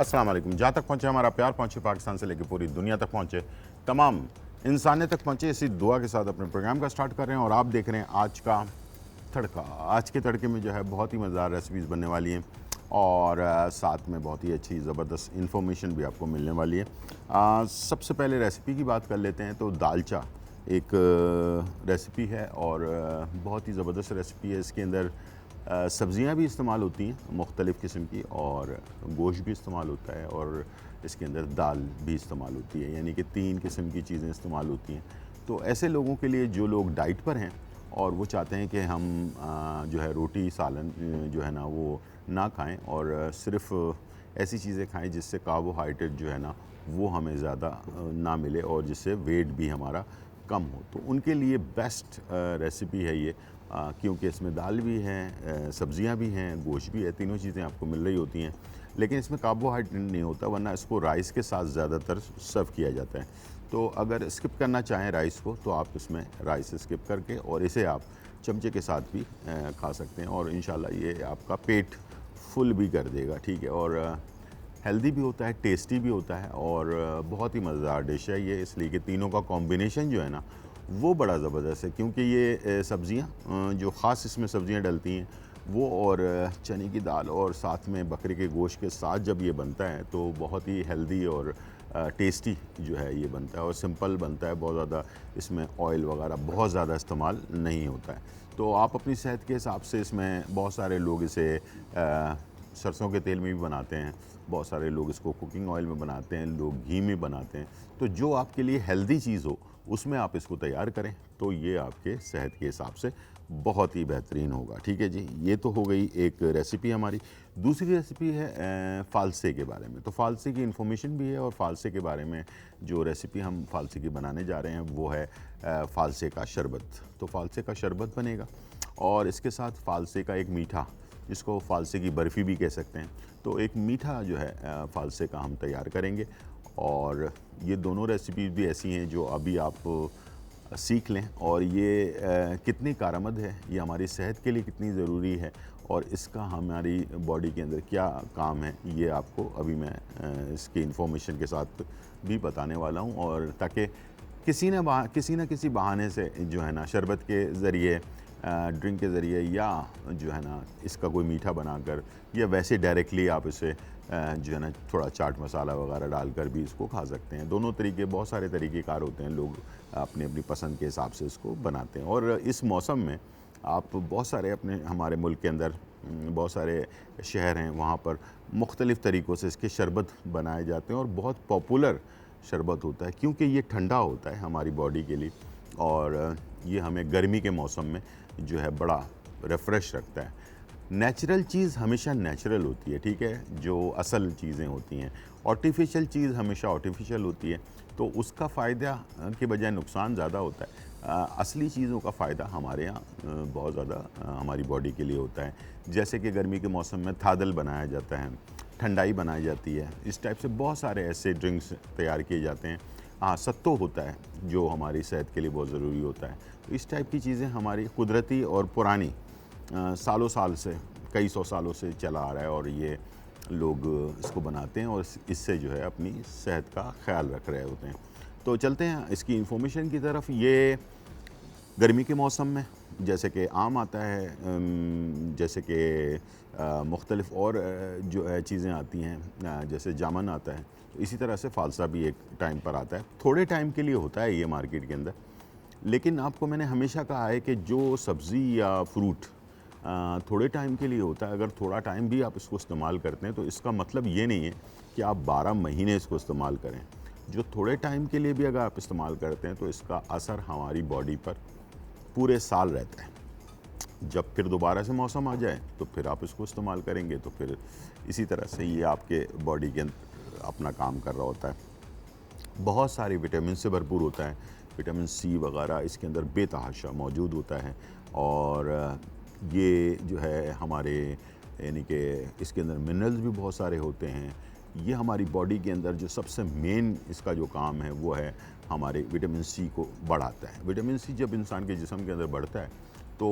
अस्सलाम वालेकुम। जहाँ तक पहुँचे हमारा प्यार, पहुँचे पाकिस्तान से लेकर पूरी दुनिया तक पहुँचे, तमाम इंसानियत तक पहुँचे, इसी दुआ के साथ अपने प्रोग्राम का स्टार्ट कर रहे हैं। और आप देख रहे हैं आज का तड़का। आज के तड़के में जो है बहुत ही मज़ेदार रेसिपीज़ बनने वाली हैं और साथ में बहुत ही अच्छी ज़बरदस्त इन्फॉर्मेशन भी आपको मिलने वाली है। सबसे पहले रेसिपी की बात कर लेते हैं तो दालचा एक रेसिपी है और बहुत ही ज़बरदस्त रेसिपी है। इसके अंदर सब्ज़ियाँ भी इस्तेमाल होती हैं मुख्तलिफ़ किस्म की, और गोश्त भी इस्तेमाल होता है, और इसके अंदर दाल भी इस्तेमाल होती है, यानी कि 3 किस्म की चीज़ें इस्तेमाल होती हैं। तो ऐसे लोगों के लिए जो लोग डाइट पर हैं और वो चाहते हैं कि हम जो है रोटी सालन जो है ना वो ना खाएं और सिर्फ़ ऐसी चीज़ें खाएं जिससे कार्बोहाइड्रेट जो है ना वो हमें ज़्यादा ना मिले और जिससे वेट भी हमारा कम हो, तो उनके लिए बेस्ट रेसिपी है ये। क्योंकि इसमें दाल भी है, सब्जियां भी हैं, गोश्त भी है, तीनों चीज़ें आपको मिल रही होती हैं, लेकिन इसमें कार्बोहाइड्रेट नहीं होता, वरना इसको राइस के साथ ज़्यादातर सर्व किया जाता है। तो अगर स्किप करना चाहें राइस को तो आप इसमें राइस स्किप करके और इसे आप चमचे के साथ भी खा सकते हैं और इंशाल्लाह ये आपका पेट फुल भी कर देगा, ठीक है। और हेल्दी भी होता है, टेस्टी भी होता है और बहुत ही मज़ेदार डिश है ये, इसलिए कि तीनों का कॉम्बिनेशन जो है ना वो बड़ा ज़बरदस्त है। क्योंकि ये सब्ज़ियाँ जो ख़ास इसमें सब्ज़ियाँ डलती हैं वो, और चने की दाल और साथ में बकरे के गोश्त के साथ जब ये बनता है तो बहुत ही हेल्दी और टेस्टी जो है ये बनता है और सिंपल बनता है। बहुत ज़्यादा इसमें ऑयल वगैरह बहुत ज़्यादा इस्तेमाल नहीं होता है। तो आप अपनी सेहत के हिसाब से इसमें, बहुत सारे लोग इसे सरसों के तेल में भी बनाते हैं, बहुत सारे लोग इसको कुकिंग ऑयल में बनाते हैं, लोग घी में बनाते हैं। तो जो आपके लिए हेल्दी चीज़ हो उसमें आप इसको तैयार करें तो ये आपके सेहत के हिसाब से बहुत ही बेहतरीन होगा, ठीक है जी। ये तो हो गई एक रेसिपी हमारी। दूसरी रेसिपी है फ़ालसे के बारे में। तो फ़ालसे की इन्फॉर्मेशन भी है और फ़ालसे के बारे में जो रेसिपी हम फ़ालसे की बनाने जा रहे हैं वो है फ़ालसे का शरबत। तो फ़ालसे का शरबत बनेगा और इसके साथ फ़ालसे का एक मीठा, जिसको फ़ालसे की बर्फ़ी भी कह सकते हैं, तो एक मीठा जो है फ़ालसे का हम तैयार करेंगे। और ये दोनों रेसिपीज़ भी ऐसी हैं जो अभी आप सीख लें और ये कितनी कारआमद है, ये हमारी सेहत के लिए कितनी ज़रूरी है और इसका हमारी बॉडी के अंदर क्या काम है, ये आपको अभी मैं इसकी इन्फॉर्मेशन के साथ भी बताने वाला हूँ। और ताकि किसी न किसी बहाने से जो है ना शरबत के ज़रिए, ड्रिंक के ज़रिए, या जो है ना इसका कोई मीठा बनाकर, या वैसे डायरेक्टली आप इसे जो है ना थोड़ा चाट मसाला वगैरह डालकर भी इसको खा सकते हैं। दोनों तरीके, बहुत सारे तरीक़ेकार होते हैं, लोग अपनी अपनी पसंद के हिसाब से इसको बनाते हैं। और इस मौसम में आप बहुत सारे अपने हमारे मुल्क के अंदर बहुत सारे शहर हैं, वहाँ पर मुख्तलिफ़ तरीक़ों से इसके शरबत बनाए जाते हैं और बहुत पॉपुलर शरबत होता है क्योंकि ये ठंडा होता है हमारी बॉडी के लिए और ये हमें गर्मी के मौसम में जो है बड़ा रिफ़्रेश रखता है। नेचुरल चीज़ हमेशा नेचुरल होती है, ठीक है, जो असल चीज़ें होती हैं। आर्टिफिशियल चीज़ हमेशा आर्टिफिशियल होती है, तो उसका फ़ायदा के बजाय नुकसान ज़्यादा होता है। असली चीज़ों का फ़ायदा हमारे यहाँ बहुत ज़्यादा हमारी बॉडी के लिए होता है। जैसे कि गर्मी के मौसम में थादल बनाया जाता है, ठंडाई बनाई जाती है, इस टाइप से बहुत सारे ऐसे ड्रिंक्स तैयार किए जाते हैं। हाँ, सत्तू होता है जो हमारी सेहत के लिए बहुत ज़रूरी होता है। तो इस टाइप की चीज़ें हमारी कुदरती और पुरानी सालों साल से, कई सौ सालों से चला आ रहा है और ये लोग इसको बनाते हैं और इससे जो है अपनी सेहत का ख्याल रख रहे होते हैं। तो चलते हैं इसकी इन्फॉर्मेशन की तरफ। ये गर्मी के मौसम में जैसे कि आम आता है, जैसे कि मुख्तलिफ़ और जो है चीज़ें आती हैं, जैसे जामुन आता है, तो इसी तरह से फ़ालसा भी एक टाइम पर आता है। थोड़े टाइम के लिए होता है ये मार्केट के अंदर, लेकिन आपको मैंने हमेशा कहा है कि जो सब्ज़ी या फ्रूट थोड़े टाइम के लिए होता है, अगर थोड़ा टाइम भी आप इसको इस्तेमाल करते हैं तो इसका मतलब ये नहीं है कि आप 12 महीने इसको इस्तेमाल करें। जो थोड़े टाइम के लिए भी अगर आप इस्तेमाल करते हैं तो इसका असर हमारी बॉडी पर पूरे साल रहता है। जब फिर दोबारा से मौसम आ जाए तो फिर आप इसको इस्तेमाल करेंगे तो फिर इसी तरह से ये आपके बॉडी के अंदर अपना काम कर रहा होता है। बहुत सारे विटामिन से भरपूर होता है, विटामिन सी वगैरह इसके अंदर बेतहाशा मौजूद होता है। और ये जो है हमारे, यानी कि इसके अंदर मिनरल्स भी बहुत सारे होते हैं। ये हमारी बॉडी के अंदर जो सबसे मेन इसका जो काम है वो है हमारे विटामिन सी को बढ़ाता है। विटामिन सी जब इंसान के जिस्म के अंदर बढ़ता है तो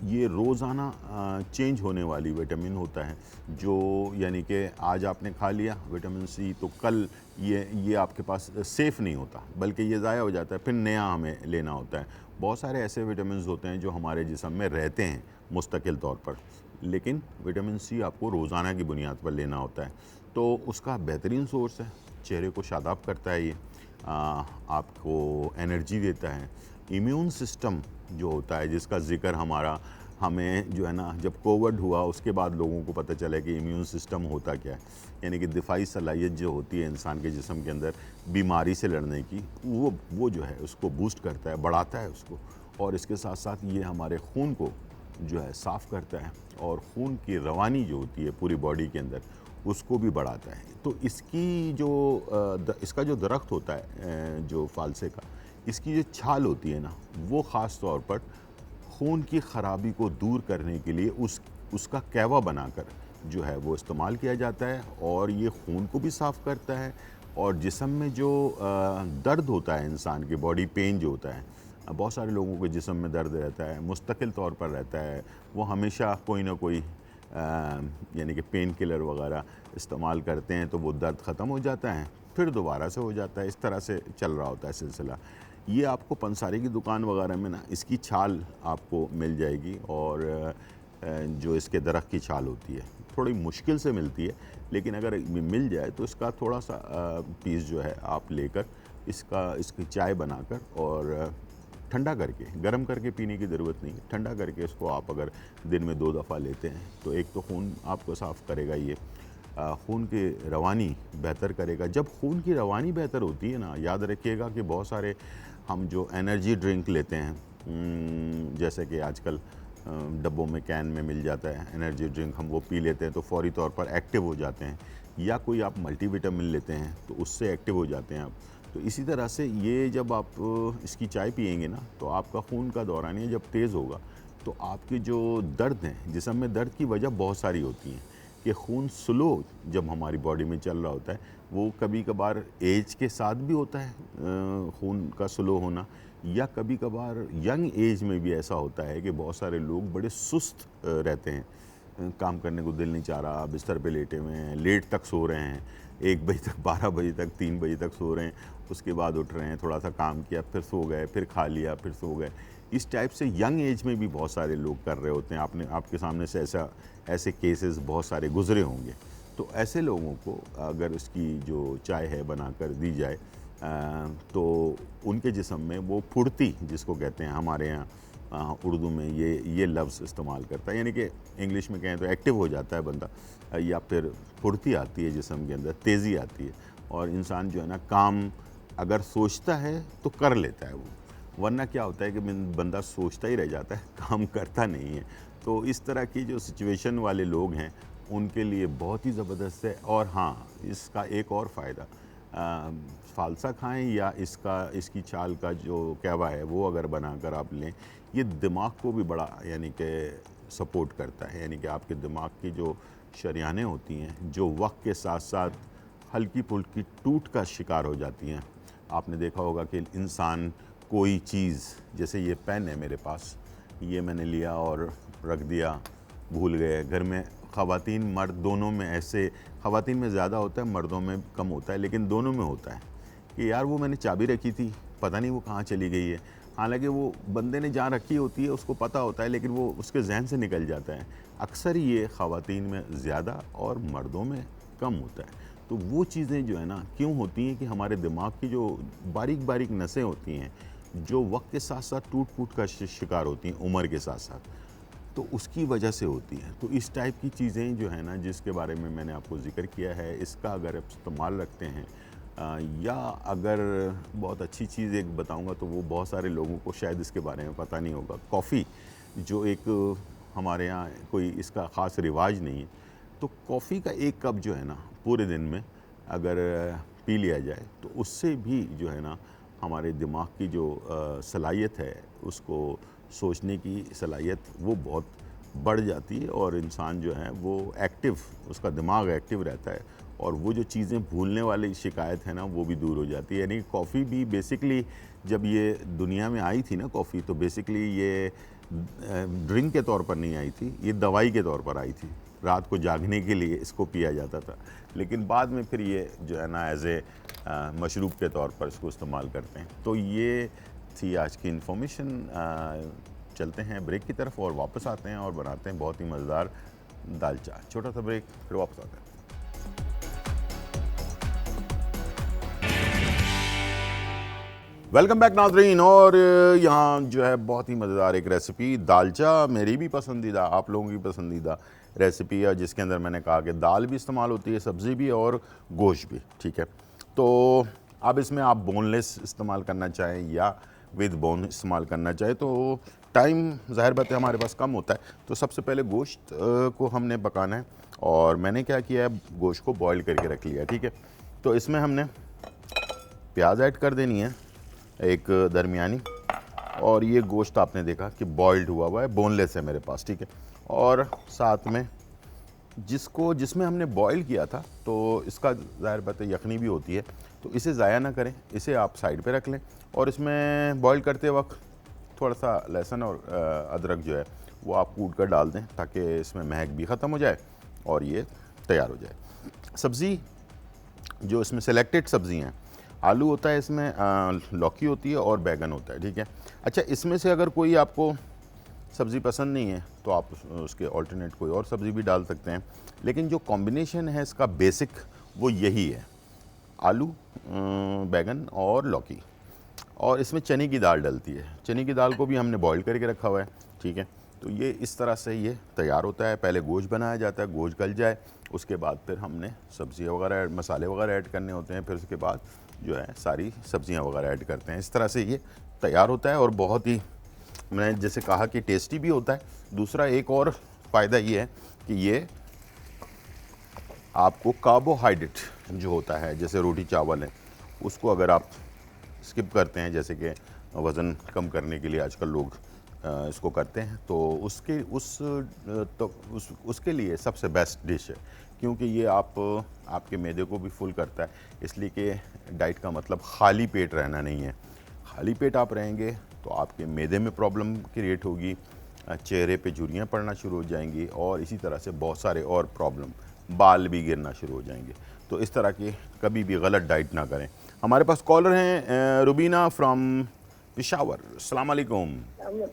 ये रोज़ाना चेंज होने वाली विटामिन होता है, जो यानी कि आज आपने खा लिया विटामिन सी तो कल ये आपके पास सेफ़ नहीं होता, बल्कि ये ज़ाया हो जाता है, फिर नया हमें लेना होता है। बहुत सारे ऐसे विटामिन होते हैं जो हमारे जिस्म में रहते हैं मुस्तकिल तौर पर, लेकिन विटामिन सी आपको रोज़ाना की बुनियाद पर लेना होता है। तो उसका बेहतरीन सोर्स है, चेहरे को शादाब करता है ये, आपको एनर्जी देता है। इम्यून सिस्टम जो होता है, जिसका ज़िक्र हमें जो है ना, जब कोविड हुआ उसके बाद लोगों को पता चला कि इम्यून सिस्टम होता क्या है, यानी कि दिफाई सलाहियत जो होती है इंसान के जिस्म के अंदर बीमारी से लड़ने की, वो जो है उसको बूस्ट करता है, बढ़ाता है उसको। और इसके साथ साथ ये हमारे खून को जो है साफ़ करता है, और खून की रवानी जो होती है पूरी बॉडी के अंदर उसको भी बढ़ाता है। तो इसका जो दरख्त होता है, जो फालसे का, इसकी जो छाल होती है ना, वो ख़ास तौर पर खून की ख़राबी को दूर करने के लिए उसका कहवा बनाकर जो है वो इस्तेमाल किया जाता है, और ये खून को भी साफ़ करता है। और जिस्म में जो दर्द होता है इंसान के, बॉडी पेन जो होता है, बहुत सारे लोगों के जिस्म में दर्द रहता है, मुस्तकिल तौर पर रहता है, वो हमेशा कोई ना कोई यानी कि पेन किलर वगैरह इस्तेमाल करते हैं, तो वो दर्द ख़त्म हो जाता है, फिर दोबारा से हो जाता है, इस तरह से चल रहा होता है सिलसिला। ये आपको पंसारी की दुकान वगैरह में ना इसकी छाल आपको मिल जाएगी, और जो इसके दरख्त की छाल होती है थोड़ी मुश्किल से मिलती है, लेकिन अगर मिल जाए तो इसका थोड़ा सा पीस जो है आप लेकर इसकी चाय बनाकर और ठंडा करके, गर्म करके पीने की ज़रूरत नहीं है, ठंडा करके इसको आप अगर दिन में 2 दफ़ा लेते हैं तो एक तो खून आपको साफ़ करेगा, ये खून की रवानी बेहतर करेगा। जब खून की रवानी बेहतर होती है ना, याद रखिएगा कि बहुत सारे हम जो एनर्जी ड्रिंक लेते हैं, जैसे कि आजकल डब्बों में, कैन में मिल जाता है एनर्जी ड्रिंक, हम वो पी लेते हैं तो फौरी तौर पर एक्टिव हो जाते हैं, या कोई आप मल्टीविटामिन लेते हैं तो उससे एक्टिव हो जाते हैं आप। तो इसी तरह से ये जब आप इसकी चाय पिएंगे ना, तो आपका खून का दौरानिया जब तेज़ होगा तो आपके जो दर्द हैं, जिस्म में दर्द की वजह बहुत सारी होती हैं कि खून स्लो जब हमारी बॉडी में चल रहा होता है, वो कभी कभार एज के साथ भी होता है खून का स्लो होना, या कभी कभार यंग एज में भी ऐसा होता है कि बहुत सारे लोग बड़े सुस्त रहते हैं, काम करने को दिल नहीं चाह रहा, बिस्तर पे लेटे हुए हैं, लेट तक सो रहे हैं, 1 बजे तक, 12 बजे तक, 3 बजे तक सो रहे हैं, उसके बाद उठ रहे हैं, थोड़ा सा काम किया, फिर सो गए, फिर खा लिया, फिर सो गए। इस टाइप से यंग एज में भी बहुत सारे लोग कर रहे होते हैं। आपके सामने से ऐसे केसेस बहुत सारे गुजरे होंगे। तो ऐसे लोगों को अगर इसकी जो चाय है बनाकर दी जाए, तो उनके जिस्म में वो फुर्ती जिसको कहते हैं, हमारे यहाँ उर्दू में ये लफ्ज़ इस्तेमाल करता है, यानी कि इंग्लिश में कहें तो एक्टिव हो जाता है बंदा, या फिर फुर्ती आती है जिस्म के अंदर, तेज़ी आती है, और इंसान जो है ना, काम अगर सोचता है तो कर लेता है वो, वरना क्या होता है कि बंदा सोचता ही रह जाता है, काम करता नहीं है। तो इस तरह की जो सिचुएशन वाले लोग हैं उनके लिए बहुत ही ज़बरदस्त है। और हाँ, इसका एक और फ़ायदा, फ़ालसा खाएं या इसकी छाल का जो कहवा है वो अगर बनाकर आप लें, ये दिमाग को भी बड़ा यानी कि सपोर्ट करता है, यानी कि आपके दिमाग की जो शरियानें होती हैं, जो वक्त के साथ साथ हल्की फुल्की टूट का शिकार हो जाती हैं। आपने देखा होगा कि इंसान कोई चीज़, जैसे ये पेन है मेरे पास, ये मैंने लिया और रख दिया, भूल गए घर में। ख़वातीन मर्द दोनों में ऐसे, ख़वातीन में ज़्यादा होता है, मर्दों में कम होता है, लेकिन दोनों में होता है कि यार वो मैंने चाबी रखी थी, पता नहीं वो कहाँ चली गई है। हालांकि वो बंदे ने जहाँ रखी होती है उसको पता होता है, लेकिन वो उसके जहन से निकल जाता है। अक्सर ये ख़वातीन में ज़्यादा और मर्दों में कम होता है। तो वो चीज़ें जो है ना, क्यों होती हैं कि हमारे दिमाग की जो बारीक बारीक नसें होती हैं, जो वक्त के साथ साथ टूट फूट का शिकार होती हैं उम्र के साथ साथ, तो उसकी वजह से होती हैं। तो इस टाइप की चीज़ें जो है ना, जिसके बारे में मैंने आपको ज़िक्र किया है, इसका अगर आप इस्तेमाल रखते हैं, या अगर बहुत अच्छी चीज़ एक बताऊंगा तो वो बहुत सारे लोगों को शायद इसके बारे में पता नहीं होगा। कॉफ़ी जो एक हमारे यहाँ कोई इसका ख़ास रिवाज नहीं है, तो कॉफ़ी का 1 कप जो है ना पूरे दिन में अगर पी लिया जाए तो उससे भी जो है ना हमारे दिमाग की जो सलाहियत है, उसको सोचने की सलाहियत वो बहुत बढ़ जाती है, और इंसान जो है वो एक्टिव, उसका दिमाग एक्टिव रहता है, और वो जो चीज़ें भूलने वाली शिकायत है ना वो भी दूर हो जाती है। यानी कॉफ़ी भी बेसिकली जब ये दुनिया में आई थी ना कॉफ़ी, तो बेसिकली ये ड्रिंक के तौर पर नहीं आई थी, ये दवाई के तौर पर आई थी। रात को जागने के लिए इसको पिया जाता था, लेकिन बाद में फिर ये जो है ना एज ए मशरूब के तौर पर इसको इस्तेमाल करते हैं। तो ये थी आज की इन्फॉर्मेशन। चलते हैं ब्रेक की तरफ और वापस आते हैं और बनाते हैं बहुत ही मज़ेदार दालचा। छोटा सा ब्रेक, फिर वापस आते हैं। वेलकम बैक नाज़रीन। और यहाँ जो है बहुत ही मज़ेदार एक रेसिपी दालचा, मेरी भी पसंदीदा, आप लोगों की पसंदीदा रेसिपी है, जिसके अंदर मैंने कहा कि दाल भी इस्तेमाल होती है, सब्ज़ी भी और गोश्त भी। ठीक है, तो अब इसमें आप बोनलेस इस्तेमाल करना चाहें या विद बोन इस्तेमाल करना चाहें, तो टाइम ज़ाहिर बात है हमारे पास कम होता है। तो सबसे पहले गोश्त को हमने पकाना है, और मैंने क्या किया है, गोश्त को बॉईल करके रख लिया। ठीक है, तो इसमें हमने प्याज ऐड कर देनी है एक दरमियानी, और ये गोश्त आपने देखा कि बॉइल्ड हुआ है, बोनलेस है मेरे पास। ठीक है, और साथ में जिसमें हमने बॉईल किया था, तो इसका ज़ाहिर बात है यखनी भी होती है, तो इसे ज़ाया ना करें, इसे आप साइड पे रख लें। और इसमें बॉईल करते वक्त थोड़ा सा लहसुन और अदरक जो है वो आप कूट कर डाल दें, ताकि इसमें महक भी ख़त्म हो जाए और ये तैयार हो जाए। सब्ज़ी जो इसमें सेलेक्टेड सब्ज़ी हैं, आलू होता है इसमें, लौकी होती है और बैगन होता है। ठीक है, अच्छा, इसमें से अगर कोई आपको सब्ज़ी पसंद नहीं है तो आप उसके ऑल्टरनेट कोई और सब्ज़ी भी डाल सकते हैं, लेकिन जो कॉम्बिनेशन है इसका बेसिक वो यही है, आलू, बैगन और लौकी। और इसमें चने की दाल डलती है, चने की दाल को भी हमने बॉईल करके रखा हुआ है। ठीक है, तो ये इस तरह से ये तैयार होता है। पहले गोश्त बनाया जाता है, गोश्त गल जाए, उसके बाद फिर हमने सब्ज़ियाँ वगैरह, मसाले वगैरह ऐड करने होते हैं, फिर उसके बाद जो है सारी सब्ज़ियाँ वगैरह ऐड करते हैं। इस तरह से ये तैयार होता है और बहुत ही, मैंने जैसे कहा कि टेस्टी भी होता है। दूसरा एक और फ़ायदा ये है कि ये आपको कार्बोहाइड्रेट जो होता है, जैसे रोटी चावल है, उसको अगर आप स्किप करते हैं, जैसे कि वज़न कम करने के लिए आजकल लोग इसको करते हैं, तो उसके लिए सबसे बेस्ट डिश है, क्योंकि ये आपके मैदे को भी फुल करता है। इसलिए कि डाइट का मतलब खाली पेट रहना नहीं है। खाली पेट आप रहेंगे तो आपके मैदे में प्रॉब्लम क्रिएट होगी, चेहरे पे झुर्रियाँ पड़ना शुरू हो जाएंगी, और इसी तरह से बहुत सारे और प्रॉब्लम, बाल भी गिरना शुरू हो जाएंगे। तो इस तरह की कभी भी गलत डाइट ना करें। हमारे पास कॉलर हैं रुबीना फ्रॉम पेशावर। अस्सलाम वालेकुम।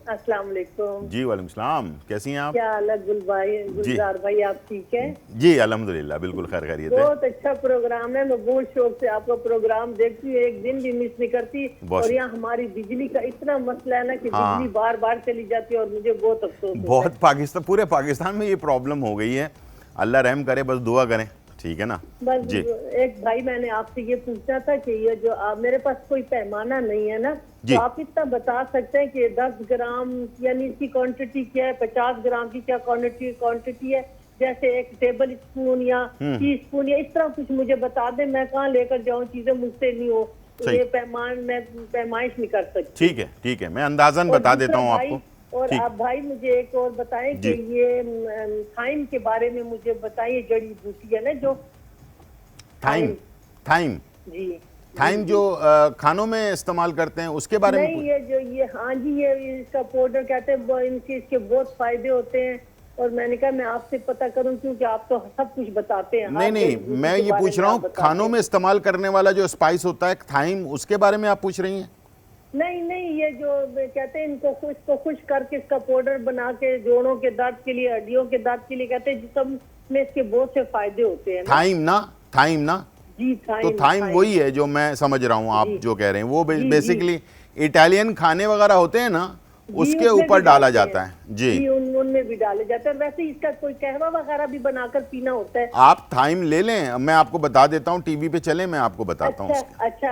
अस्सलाम वालेकुम। जी वालेकुम सलाम, कैसी हैं आप? क्या हाल गुलजार भाई, आप ठीक हैं? जी अल्हम्दुलिल्लाह, बिल्कुल खैर खैरियत है। बहुत अच्छा प्रोग्राम है, मैं बहुत शौक से आपका प्रोग्राम देखती हूँ, एक दिन भी मिस नहीं करती। और यहाँ हमारी बिजली का इतना मसला है ना कि बिजली बार बार चली जाती है और मुझे बहुत अफसोस होता है। पाकिस्तान, पूरे पाकिस्तान में ये प्रॉब्लम हो गई है, अल्लाह रहम करे, बस दुआ करें, ठीक है ना? बस जी। एक भाई, मैंने आपसे ये पूछना था कि ये जो मेरे पास कोई पैमाना नहीं है ना, तो आप इतना बता सकते हैं कि 10 ग्राम यानी इसकी क्वांटिटी क्या है, 50 ग्राम की क्या क्वांटिटी है, जैसे एक टेबल स्पून या टी स्पून या इस तरह कुछ मुझे बता दें, मैं कहाँ लेकर जाऊँ, चीजें मुझसे नहीं हो, ये मैं पैमाइश नहीं कर सकती। ठीक है, मैं अंदाजन बता देता हूँ आपको। और आप भाई मुझे एक और बताएं कि ये थाइम के बारे में मुझे बताइए, जड़ी बूटी है ना जो थाइम जी, थाइम जो खानों में इस्तेमाल करते हैं उसके बारे में? नहीं, ये जो ये, हाँ जी, ये इसका पाउडर कहते हैं, इसके बहुत फायदे होते हैं, और मैंने कहा मैं आपसे पता करूं, क्योंकि आप तो सब कुछ बताते हैं। नहीं, मैं ये पूछ रहा हूँ खानों में इस्तेमाल करने वाला जो स्पाइस होता है थाइम, उसके बारे में आप पूछ रही हैं? नहीं, ये जो कहते हैं इसको खुश करके इसका पाउडर बना के जोड़ों के दर्द के लिए, हड्डियों के दर्द के लिए, कहते हैं जिसम में इसके बहुत से फायदे होते हैं। थाइम ना जी, तो थाइम वही है जो मैं समझ रहा हूँ आप जो कह रहे हैं, वो बेसिकली इटालियन खाने वगैरह होते हैं ना, उसके ऊपर डाला जाता है जी, उनमें भी डाले जाते हैं। वैसे इसका कोई कहवा वगैरह भी बनाकर पीना होता है। आप थाइम ले लें, मैं आपको बता देता हूँ, टीवी पे चले मैं आपको बताता हूँ। अच्छा,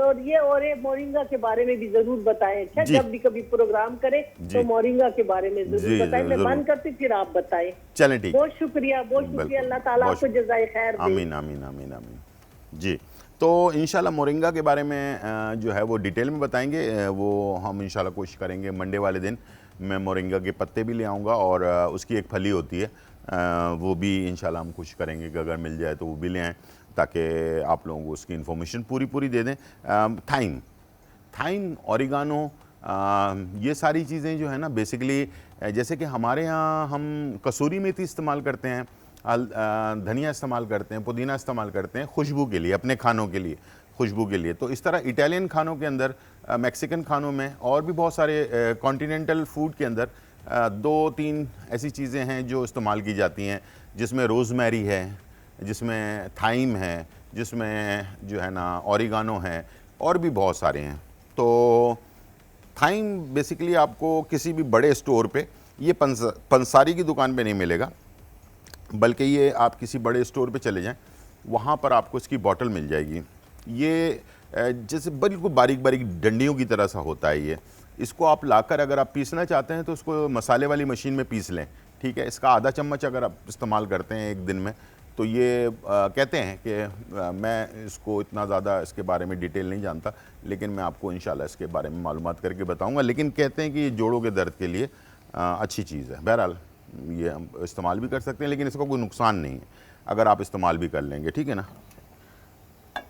और ये मोरिंगा के बारे में भी जरूर बताएं। अच्छा, जब भी कभी प्रोग्राम करें तो मोरिंगा के बारे में जरूर बताएं। मैं बंद करती फिर आप बताएं। चलें, ठीक, बहुत शुक्रिया। अल्लाह ताला आपको जज़ाए खैर दे। आमीन आमीन आमीन आमीन जी। तो इंशाल्लाह मोरिंगा के बारे में जो है वो डिटेल में बताएंगे, वो हम इंशाल्लाह कोशिश करेंगे मंडे वाले दिन। मैं मोरिंगा के पत्ते भी ले आऊँगा, और उसकी एक फली होती है, वो भी इंशाल्लाह हम कोशिश करेंगे कि अगर मिल जाए तो वो भी ले आएँ, ताकि आप लोगों को उसकी इन्फॉर्मेशन पूरी दे दें। थाइम, ऑरिगानो, ये सारी चीज़ें जो है ना बेसिकली, जैसे कि हमारे यहाँ हम कसूरी मेथी इस्तेमाल करते हैं, धनिया इस्तेमाल करते हैं, पुदीना इस्तेमाल करते हैं खुशबू के लिए, अपने खानों के लिए, खुशबू के लिए। तो इस तरह इटालियन खानों के अंदर, मैक्सिकन खानों में और भी बहुत सारे कॉन्टिनेंटल फूड के अंदर 2-3 ऐसी चीज़ें हैं जो इस्तेमाल की जाती हैं, जिसमें रोज़मेरी है, जिसमें थाइम है, जिसमें जो है ना ऑरिगानो है, और भी बहुत सारे हैं। तो थाइम बेसिकली आपको किसी भी बड़े स्टोर पे, ये पंसारी की दुकान पे नहीं मिलेगा, बल्कि ये आप किसी बड़े स्टोर पे चले जाएं, वहाँ पर आपको इसकी बॉटल मिल जाएगी। ये जैसे बिल्कुल बारीक बारीक डंडियों की तरह सा होता है ये। इसको आप लाकर अगर आप पीसना चाहते हैं तो उसको मसाले वाली मशीन में पीस लें, ठीक है। इसका आधा चम्मच अगर आप इस्तेमाल करते हैं एक दिन में, तो ये कहते हैं कि मैं इसको इतना ज़्यादा इसके बारे में डिटेल नहीं जानता, लेकिन मैं आपको इंशाल्लाह इसके बारे में मालूमात करके बताऊंगा। लेकिन कहते हैं कि ये जोड़ों के दर्द के लिए अच्छी चीज़ है। बहरहाल ये हम इस्तेमाल भी कर सकते हैं, लेकिन इसका कोई नुकसान नहीं है अगर आप इस्तेमाल भी कर लेंगे, ठीक है ना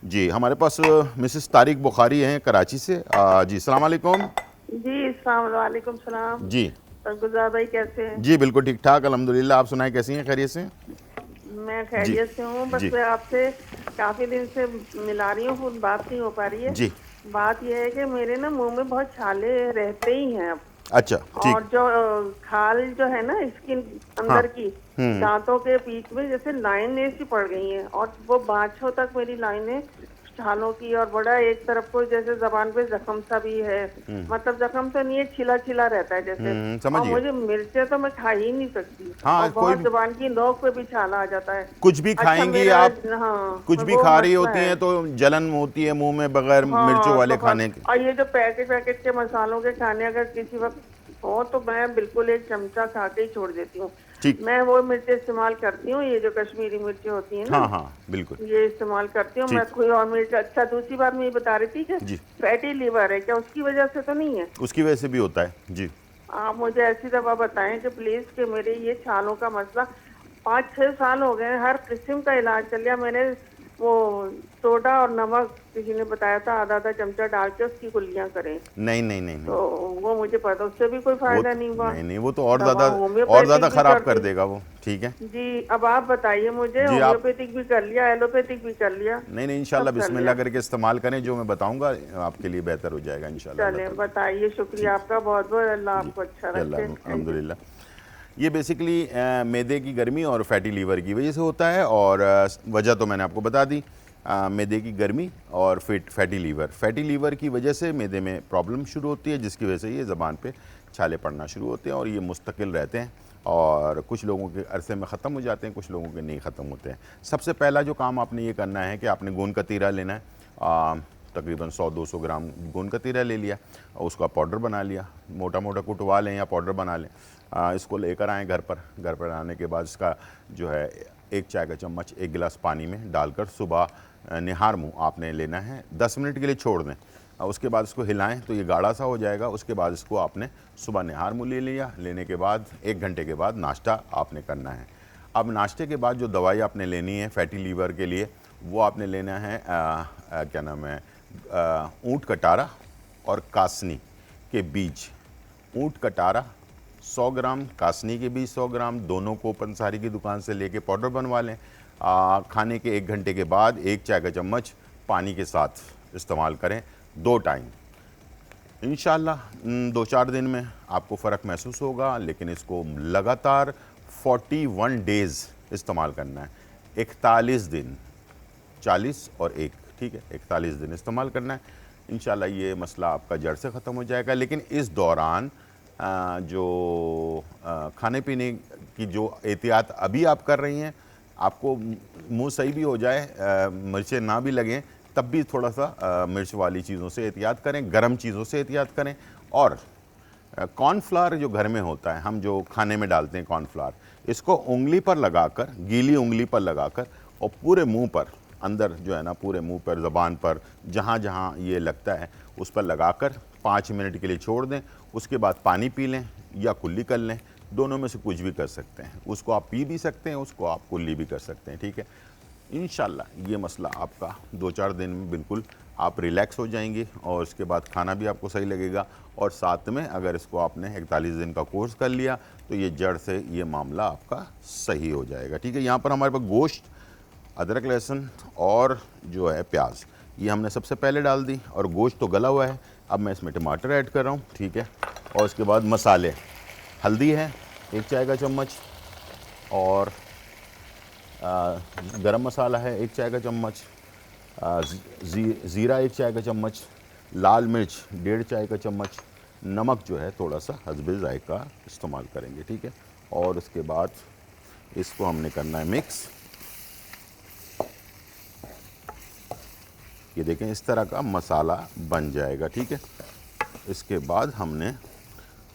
जी। हमारे पास मिसेस तारिक बुखारी हैं कराची से। जी अस्सलाम वालेकुम। जी अस्सलाम वालेकुम सलाम जी गुजार भाई, कैसे हैं? जी बिल्कुल ठीक ठाक अल्हम्दुलिल्लाह। आप सुनाएं, कैसी हैं, खैरियत से? मैं खैरियत से हूँ। बस जी। मैं आपसे काफी दिन से मिला रही हूँ, बात नहीं हो पा रही है। जी। बात यह है कि मेरे ना मुंह में बहुत छाले रहते ही हैं अब। अच्छा ठीक। और जो खाल जो है ना स्किन अंदर की, दांतों के बीच में जैसे लाइनें सी पड़ गई हैं, और वो बाँछों तक मेरी लाइनें छालों की, और बड़ा एक तरफ को जैसे जबान पे जख्म सा भी है। मतलब जख्म तो नहीं है, छिला छिला रहता है जैसे। समझ और गया। मुझे मिर्चें तो मैं खा ही नहीं सकती। हाँ, और बहुत कोई- जुबान की नोक पे भी छाला आ जाता है। कुछ भी अच्छा, खाएंगी मेरा- आप, हाँ, कुछ भी वो खा रही मसला होती है। हैं तो जलन होती है मुंह में बगैर हाँ, मिर्चों वाले बहुत। खाने के। और ये जो पैकेट के मसालों के खाने अगर किसी वक्त हो तो मैं बिल्कुल एक चमचा खा के ही छोड़ देती हूँ। ठीक। मैं वो मिर्च इस्तेमाल करती हूँ, ये जो कश्मीरी मिर्ची होती है ना, हाँ हाँ बिल्कुल। ये इस्तेमाल करती हूँ ठीक। मैं। कोई और मिर्च। अच्छा, दूसरी बात मैं ये बता रही थी जी। कि फैटी लीवर है क्या, उसकी वजह से तो नहीं है? उसकी वजह से भी होता है जी। आप मुझे ऐसी दवा बताएं कि प्लीज, कि मेरे ये छालों का मसला 5-6 साल हो गए, हर किस्म का इलाज चल लिया मैंने। वो सोडा और नमक किसी ने बताया था, आधा चमचा डाल के उसकी गुल्लियां करें। नहीं नहीं नहीं नहीं, तो वो मुझे पता, उससे भी कोई वो फायदा नहीं हुआ। नहीं, वो तो और दवा ज़्यादा होम्योपैथिक भी ख़राब कर कर दी। देगा वो, ठीक है जी, अब आप बताइए मुझे। जी, आप- होम्योपैथिक भी कर लिया, एलोपैथिक भी कर लिया। नहीं इंशाल्लाह सब कर बिस्मिल्लाह लिया। करके इस्तेमाल करें, जो मैं बताऊंगा आपके लिए बेहतर हो जाएगा इंशाल्लाह। चले बताइए, शुक्रिया आपका बहुत बहुत। अल्लाह आपको अच्छा रखे। अल्हम्दुलिल्लाह। ये बेसिकली मैदे की गर्मी और फैटी लीवर की वजह से होता है, और वजह तो मैंने आपको बता दी। मैदे की गर्मी और फैटी लीवर की वजह से मैदे में प्रॉब्लम शुरू होती है, जिसकी वजह से ये ज़बान पे छाले पड़ना शुरू होते हैं, और ये मुस्तकिल रहते हैं, और कुछ लोगों के अरसे में ख़त्म हो जाते हैं, कुछ लोगों के नहीं ख़त्म होते हैं। सबसे पहला जो काम आपने ये करना है कि आपने गोंद कतीरा लेना है। तकरीबन 100-200 ग्राम गोंद कतीरा ले लिया, और उसका पाउडर बना लिया, मोटा मोटा कुटवा लें या पाउडर बना लें। इसको लेकर आएँ घर पर आने के बाद इसका जो है 1 चाय का चम्मच 1 गिलास पानी में डालकर सुबह निहार मुँह आपने लेना है, 10 मिनट के लिए छोड़ दें। उसके बाद इसको हिलाएं तो ये गाढ़ा सा हो जाएगा। उसके बाद इसको आपने सुबह निहार मुँह ले लिया। लेने के बाद 1 घंटे के बाद नाश्ता आपने करना है। अब नाश्ते के बाद जो दवाई आपने लेनी है फैटी लीवर के लिए, वो आपने लेना है क्या नाम है, ऊँट कटारा और कासनी के बीज। ऊँट कटारा 100 ग्राम, कासनी के बीज 100 ग्राम, दोनों को पंसारी की दुकान से लेके पाउडर बनवा लें। खाने के 1 घंटे के बाद 1 चाय का चम्मच पानी के साथ इस्तेमाल करें 2 टाइम। इंशाल्लाह 2-4 दिन में आपको फ़र्क महसूस होगा, लेकिन इसको लगातार 41 डेज़ इस्तेमाल करना है। 41 दिन, 40 और 1, ठीक है, 41 दिन इस्तेमाल करना है। इंशाल्लाह ये मसला आपका जड़ से ख़त्म हो जाएगा। लेकिन इस दौरान जो खाने पीने की जो एहतियात अभी आप कर रही हैं, आपको मुंह सही भी हो जाए, मिर्चें ना भी लगें, तब भी थोड़ा सा मिर्च वाली चीज़ों से एहतियात करें, गर्म चीज़ों से एहतियात करें। और कॉर्नफ्लावर जो घर में होता है, हम जो खाने में डालते हैं कॉर्नफ्लावर, इसको उंगली पर लगाकर, गीली उंगली पर लगाकर, और पूरे मुंह पर, अंदर जो है ना, पूरे मुंह पर, ज़बान पर, जहाँ जहाँ ये लगता है उस पर लगाकर 5 मिनट के लिए छोड़ दें। उसके बाद पानी पी लें या कुल्ली कर लें, दोनों में से कुछ भी कर सकते हैं। उसको आप पी भी सकते हैं, उसको आप कुल्ली भी कर सकते हैं, ठीक है। इंशाल्लाह ये मसला आपका 2-4 दिन में बिल्कुल आप रिलैक्स हो जाएंगे और उसके बाद खाना भी आपको सही लगेगा। और साथ में अगर इसको आपने 41 दिन का कोर्स कर लिया तो ये जड़ से ये मामला आपका सही हो जाएगा। ठीक है, यहाँ पर हमारे पास गोश्त, अदरक, लहसुन और जो है प्याज, ये हमने सबसे पहले डाल दी और गोश्त तो गला हुआ है। अब मैं इसमें टमाटर ऐड कर रहा हूँ। ठीक है, और उसके बाद मसाले, हल्दी है 1 चाय का चम्मच और गरम मसाला है 1 चाय का चम्मच, ज़ीरा 1 चाय का चम्मच, लाल मिर्च 1.5 चाय का चम्मच, नमक जो है थोड़ा सा हस्बे ज़ायका इस्तेमाल करेंगे। ठीक है, और उसके बाद इसको हमने करना है मिक्स। ये देखें इस तरह का मसाला बन जाएगा। ठीक है, इसके बाद हमने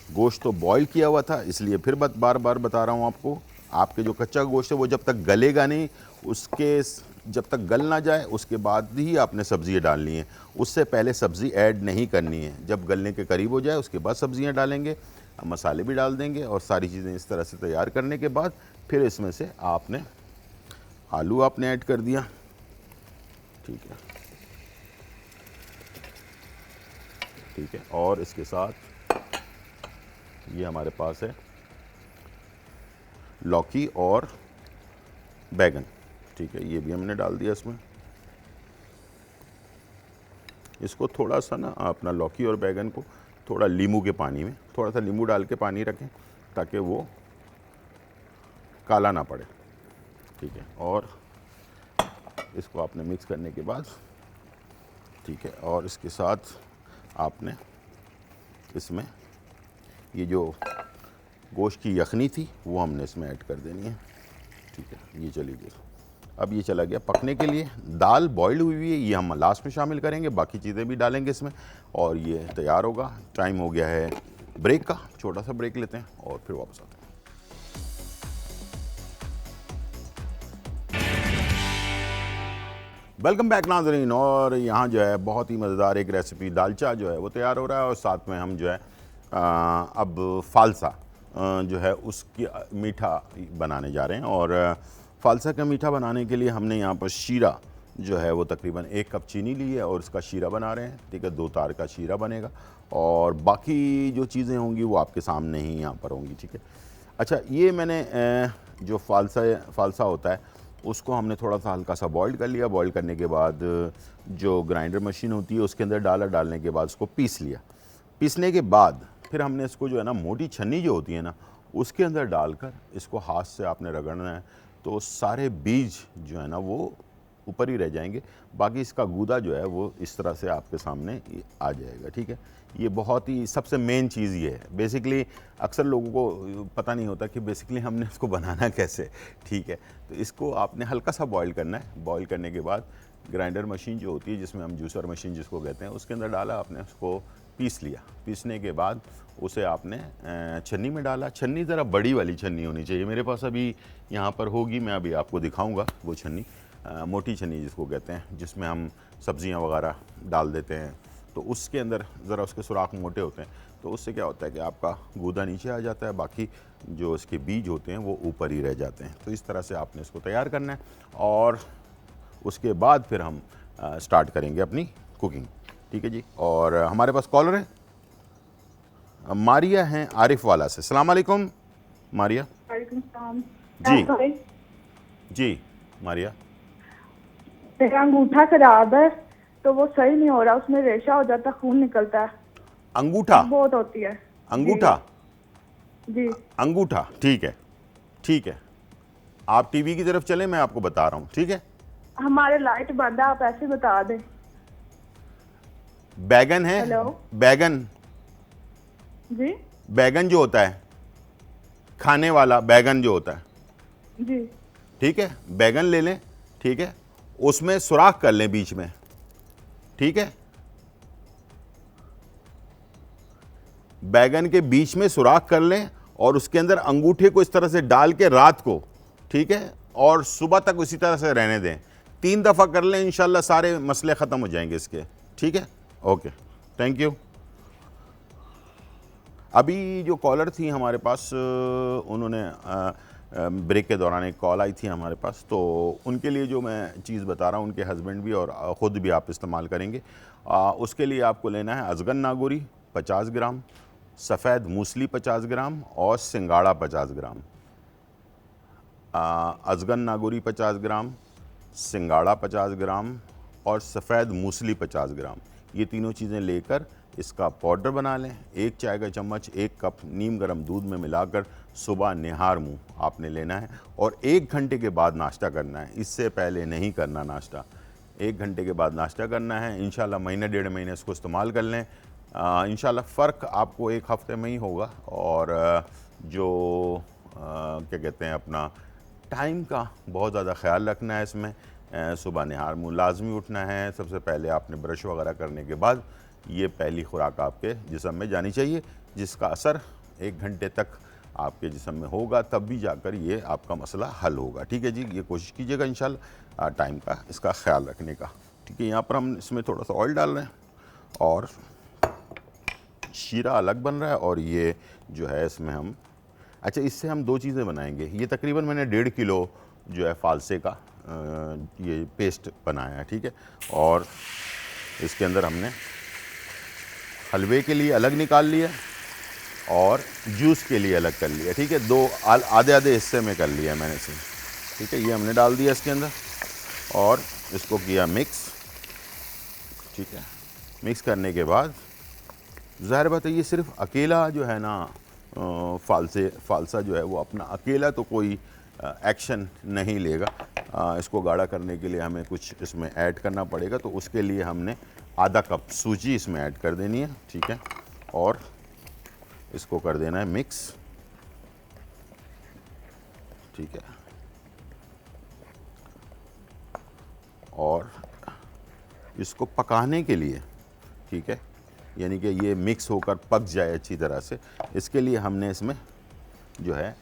गोश्त तो बॉईल किया हुआ था, इसलिए फिर बार बार बता रहा हूँ आपको, आपके जो कच्चा गोश्त है वो जब तक गलेगा नहीं, उसके जब तक गल ना जाए उसके बाद ही आपने सब्ज़ियाँ डालनी है। उससे पहले सब्ज़ी ऐड नहीं करनी है। जब गलने के करीब हो जाए उसके बाद सब्ज़ियाँ डालेंगे, मसाले भी डाल देंगे और सारी चीज़ें इस तरह से तैयार करने के बाद फिर इसमें से आपने आलू आपने ऐड कर दिया। ठीक है, ठीक है, और इसके साथ ये हमारे पास है लौकी और बैगन। ठीक है, ये भी हमने डाल दिया इसमें। इसको थोड़ा सा ना अपना लौकी और बैगन को थोड़ा नींबू के पानी में, थोड़ा सा नींबू डाल के पानी रखें ताकि वो काला ना पड़े। ठीक है, और इसको आपने मिक्स करने के बाद, ठीक है, और इसके साथ आपने इसमें ये जो गोश्त की यखनी थी वो हमने इसमें ऐड कर देनी है। ठीक है, ये चली गई। अब ये चला गया पकने के लिए। दाल बॉइल्ड हुई है, ये हम लास्ट में शामिल करेंगे, बाकी चीज़ें भी डालेंगे इसमें और ये तैयार होगा। टाइम हो गया है ब्रेक का, छोटा सा ब्रेक लेते हैं और फिर वापस आते हैं। वेलकम बैक नाज़रीन। और यहाँ जो है बहुत ही मज़ेदार एक रेसिपी दालचा जो है वो तैयार हो रहा है और साथ में हम जो है अब फालसा जो है उसकी मीठा बनाने जा रहे हैं। और फालसा का मीठा बनाने के लिए हमने यहाँ पर शीरा जो है वो तकरीबन 1 कप चीनी ली है और उसका शीरा बना रहे हैं। ठीक है, 2 तार का शीरा बनेगा और बाकी जो चीज़ें होंगी वो आपके सामने ही यहाँ पर होंगी। ठीक है, अच्छा, ये मैंने जो फालसा होता है उसको हमने थोड़ा सा हल्का सा बॉईल कर लिया। बॉईल करने के बाद जो ग्राइंडर मशीन होती है उसके अंदर डालने के बाद उसको पीस लिया। पीसने के बाद फिर हमने इसको जो है ना मोटी छन्नी जो होती है ना उसके अंदर डालकर इसको हाथ से आपने रगड़ना है, तो सारे बीज जो है ना वो ऊपर ही रह जाएंगे, बाकी इसका गूदा जो है वो इस तरह से आपके सामने आ जाएगा। ठीक है, ये बहुत ही सबसे मेन चीज़ ये है। बेसिकली अक्सर लोगों को पता नहीं होता कि बेसिकली हमने इसको बनाना कैसे। ठीक है, तो इसको आपने हल्का सा बॉईल करना है। बॉईल करने के बाद ग्राइंडर मशीन जो होती है, जिसमें हम जूसर मशीन जिसको कहते हैं, उसके अंदर डाला, आपने उसको पीस लिया। पीसने के बाद उसे आपने छन्नी में डाला। छन्नी ज़रा बड़ी वाली छन्नी होनी चाहिए, मेरे पास अभी यहाँ पर होगी, मैं अभी आपको दिखाऊंगा वो छन्नी, मोटी छन्नी जिसको कहते हैं, जिसमें हम सब्ज़ियाँ वगैरह डाल देते हैं। तो उसके अंदर ज़रा उसके सुराख मोटे होते हैं, तो उससे क्या होता है कि आपका गूदा नीचे आ जाता है, बाकी जो इसके बीज होते हैं वो ऊपर ही रह जाते हैं। तो इस तरह से आपने इसको तैयार करना है और उसके बाद फिर हम स्टार्ट करेंगे अपनी कुकिंग। ठीक है जी, और हमारे पास कॉलर है, मारिया हैं आरिफ वाला से। सलाम अलैकुम मारिया। वालेकुम सलाम। जी जी मारिया। मेरा अंगूठा खराब है तो वो सही नहीं हो रहा, उसमें रेशा हो जाता, खून निकलता है, अंगूठा बहुत होती है। अंगूठा जी अंगूठा, ठीक है ठीक है, आप टीवी की तरफ चलें, मैं आपको बता रहा हूँ। ठीक है, हमारे लाइट बंद है, आप ऐसे बता दें। बैगन है, हेलो। बैगन, जी बैगन जो होता है खाने वाला बैगन जो होता है, जी ठीक है, बैगन ले लें। ठीक है, उसमें सुराख कर लें बीच में। ठीक है, बैगन के बीच में सुराख कर लें और उसके अंदर अंगूठे को इस तरह से डाल के रात को, ठीक है, और सुबह तक उसी तरह से रहने दें। 3 दफ़ा कर लें, इंशाल्लाह सारे मसले ख़त्म हो जाएंगे इसके। ठीक है, ओके, थैंक यू। अभी जो कॉलर थी हमारे पास, उन्होंने ब्रेक के दौरान एक कॉल आई थी हमारे पास, तो उनके लिए जो मैं चीज़ बता रहा हूँ उनके हस्बैंड भी और ख़ुद भी आप इस्तेमाल करेंगे। उसके लिए आपको लेना है अजगन नागोरी 50 ग्राम, सफ़ेद मूसली 50 ग्राम और सिंगाड़ा 50 ग्राम। अजगन नागोरी 50 ग्राम, सिंगाड़ा 50 ग्राम और सफ़ेद मूसली 50 ग्राम, ये तीनों चीज़ें लेकर इसका पाउडर बना लें। 1 चाय का चम्मच 1 कप नीम गर्म दूध में मिलाकर सुबह निहार मुँह आपने लेना है और 1 घंटे के बाद नाश्ता करना है, इससे पहले नहीं करना नाश्ता। 1 घंटे के बाद नाश्ता करना है। इंशाल्लाह महीने 1.5 महीने इसको इस्तेमाल कर लें। इंशाल्लाह फ़र्क आपको 1 हफ़्ते में ही होगा। और जो क्या कहते हैं, अपना टाइम का बहुत ज़्यादा ख्याल रखना है इसमें। सुबह निहार मुँह लाजमी उठना है। सबसे पहले आपने ब्रश वगैरह करने के बाद ये पहली खुराक आपके जिस्म में जानी चाहिए, जिसका असर 1 घंटे तक आपके जिस्म में होगा, तब भी जाकर ये आपका मसला हल होगा। ठीक है जी, ये कोशिश कीजिएगा इंशाल्लाह टाइम का इसका ख्याल रखने का। ठीक है, यहाँ पर हम इसमें थोड़ा सा ऑयल डाल रहे हैं और शीरा अलग बन रहा है और ये जो है इसमें हम, अच्छा इससे हम 2 चीज़ें बनाएंगे। ये तकरीबन मैंने 1.5 किलो जो है फालसे का ये पेस्ट बनाया है। ठीक है, और इसके अंदर हमने हलवे के लिए अलग निकाल लिया और जूस के लिए अलग कर लिया। ठीक है, 2 आधे आधे हिस्से में कर लिया मैंने इसे। ठीक है, ये हमने डाल दिया इसके अंदर और इसको किया मिक्स। ठीक है, मिक्स करने के बाद ज़ाहिर बात है ये सिर्फ अकेला जो है ना फालसा जो है वो अपना अकेला तो कोई एक्शन नहीं लेगा। इसको गाढ़ा करने के लिए हमें कुछ इसमें ऐड करना पड़ेगा, तो उसके लिए हमने आधा कप सूजी इसमें ऐड कर देनी है। ठीक है, और इसको कर देना है मिक्स। ठीक है, और इसको पकाने के लिए, ठीक है, यानी कि ये मिक्स होकर पक जाए अच्छी तरह से, इसके लिए हमने इसमें जो है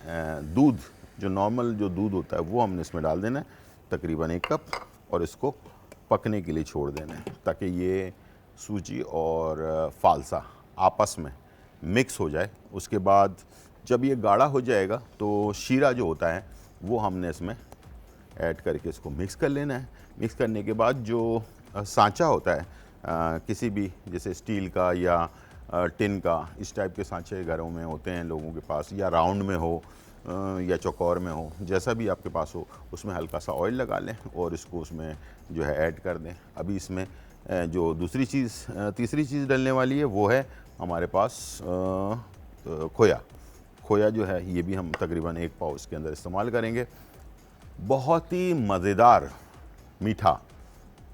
दूध, जो नॉर्मल जो दूध होता है वो हमने इसमें डाल देना है, तकरीबन 1 कप, और इसको पकने के लिए छोड़ देना है ताकि ये सूजी और फालसा आपस में मिक्स हो जाए। उसके बाद जब ये गाढ़ा हो जाएगा तो शीरा जो होता है वो हमने इसमें ऐड करके इसको मिक्स कर लेना है। मिक्स करने के बाद जो सांचा होता है किसी भी, जैसे स्टील का या टिन का, इस टाइप के सांचे घरों में होते हैं लोगों के पास, या राउंड में हो या चौकोर में हो, जैसा भी आपके पास हो, उसमें हल्का सा ऑयल लगा लें और इसको उसमें जो है ऐड कर दें। अभी इसमें जो तीसरी चीज़ डलने वाली है वो है हमारे पास खोया जो है, ये भी हम तकरीबन 1 पाव इसके अंदर इस्तेमाल करेंगे। बहुत ही मज़ेदार मीठा,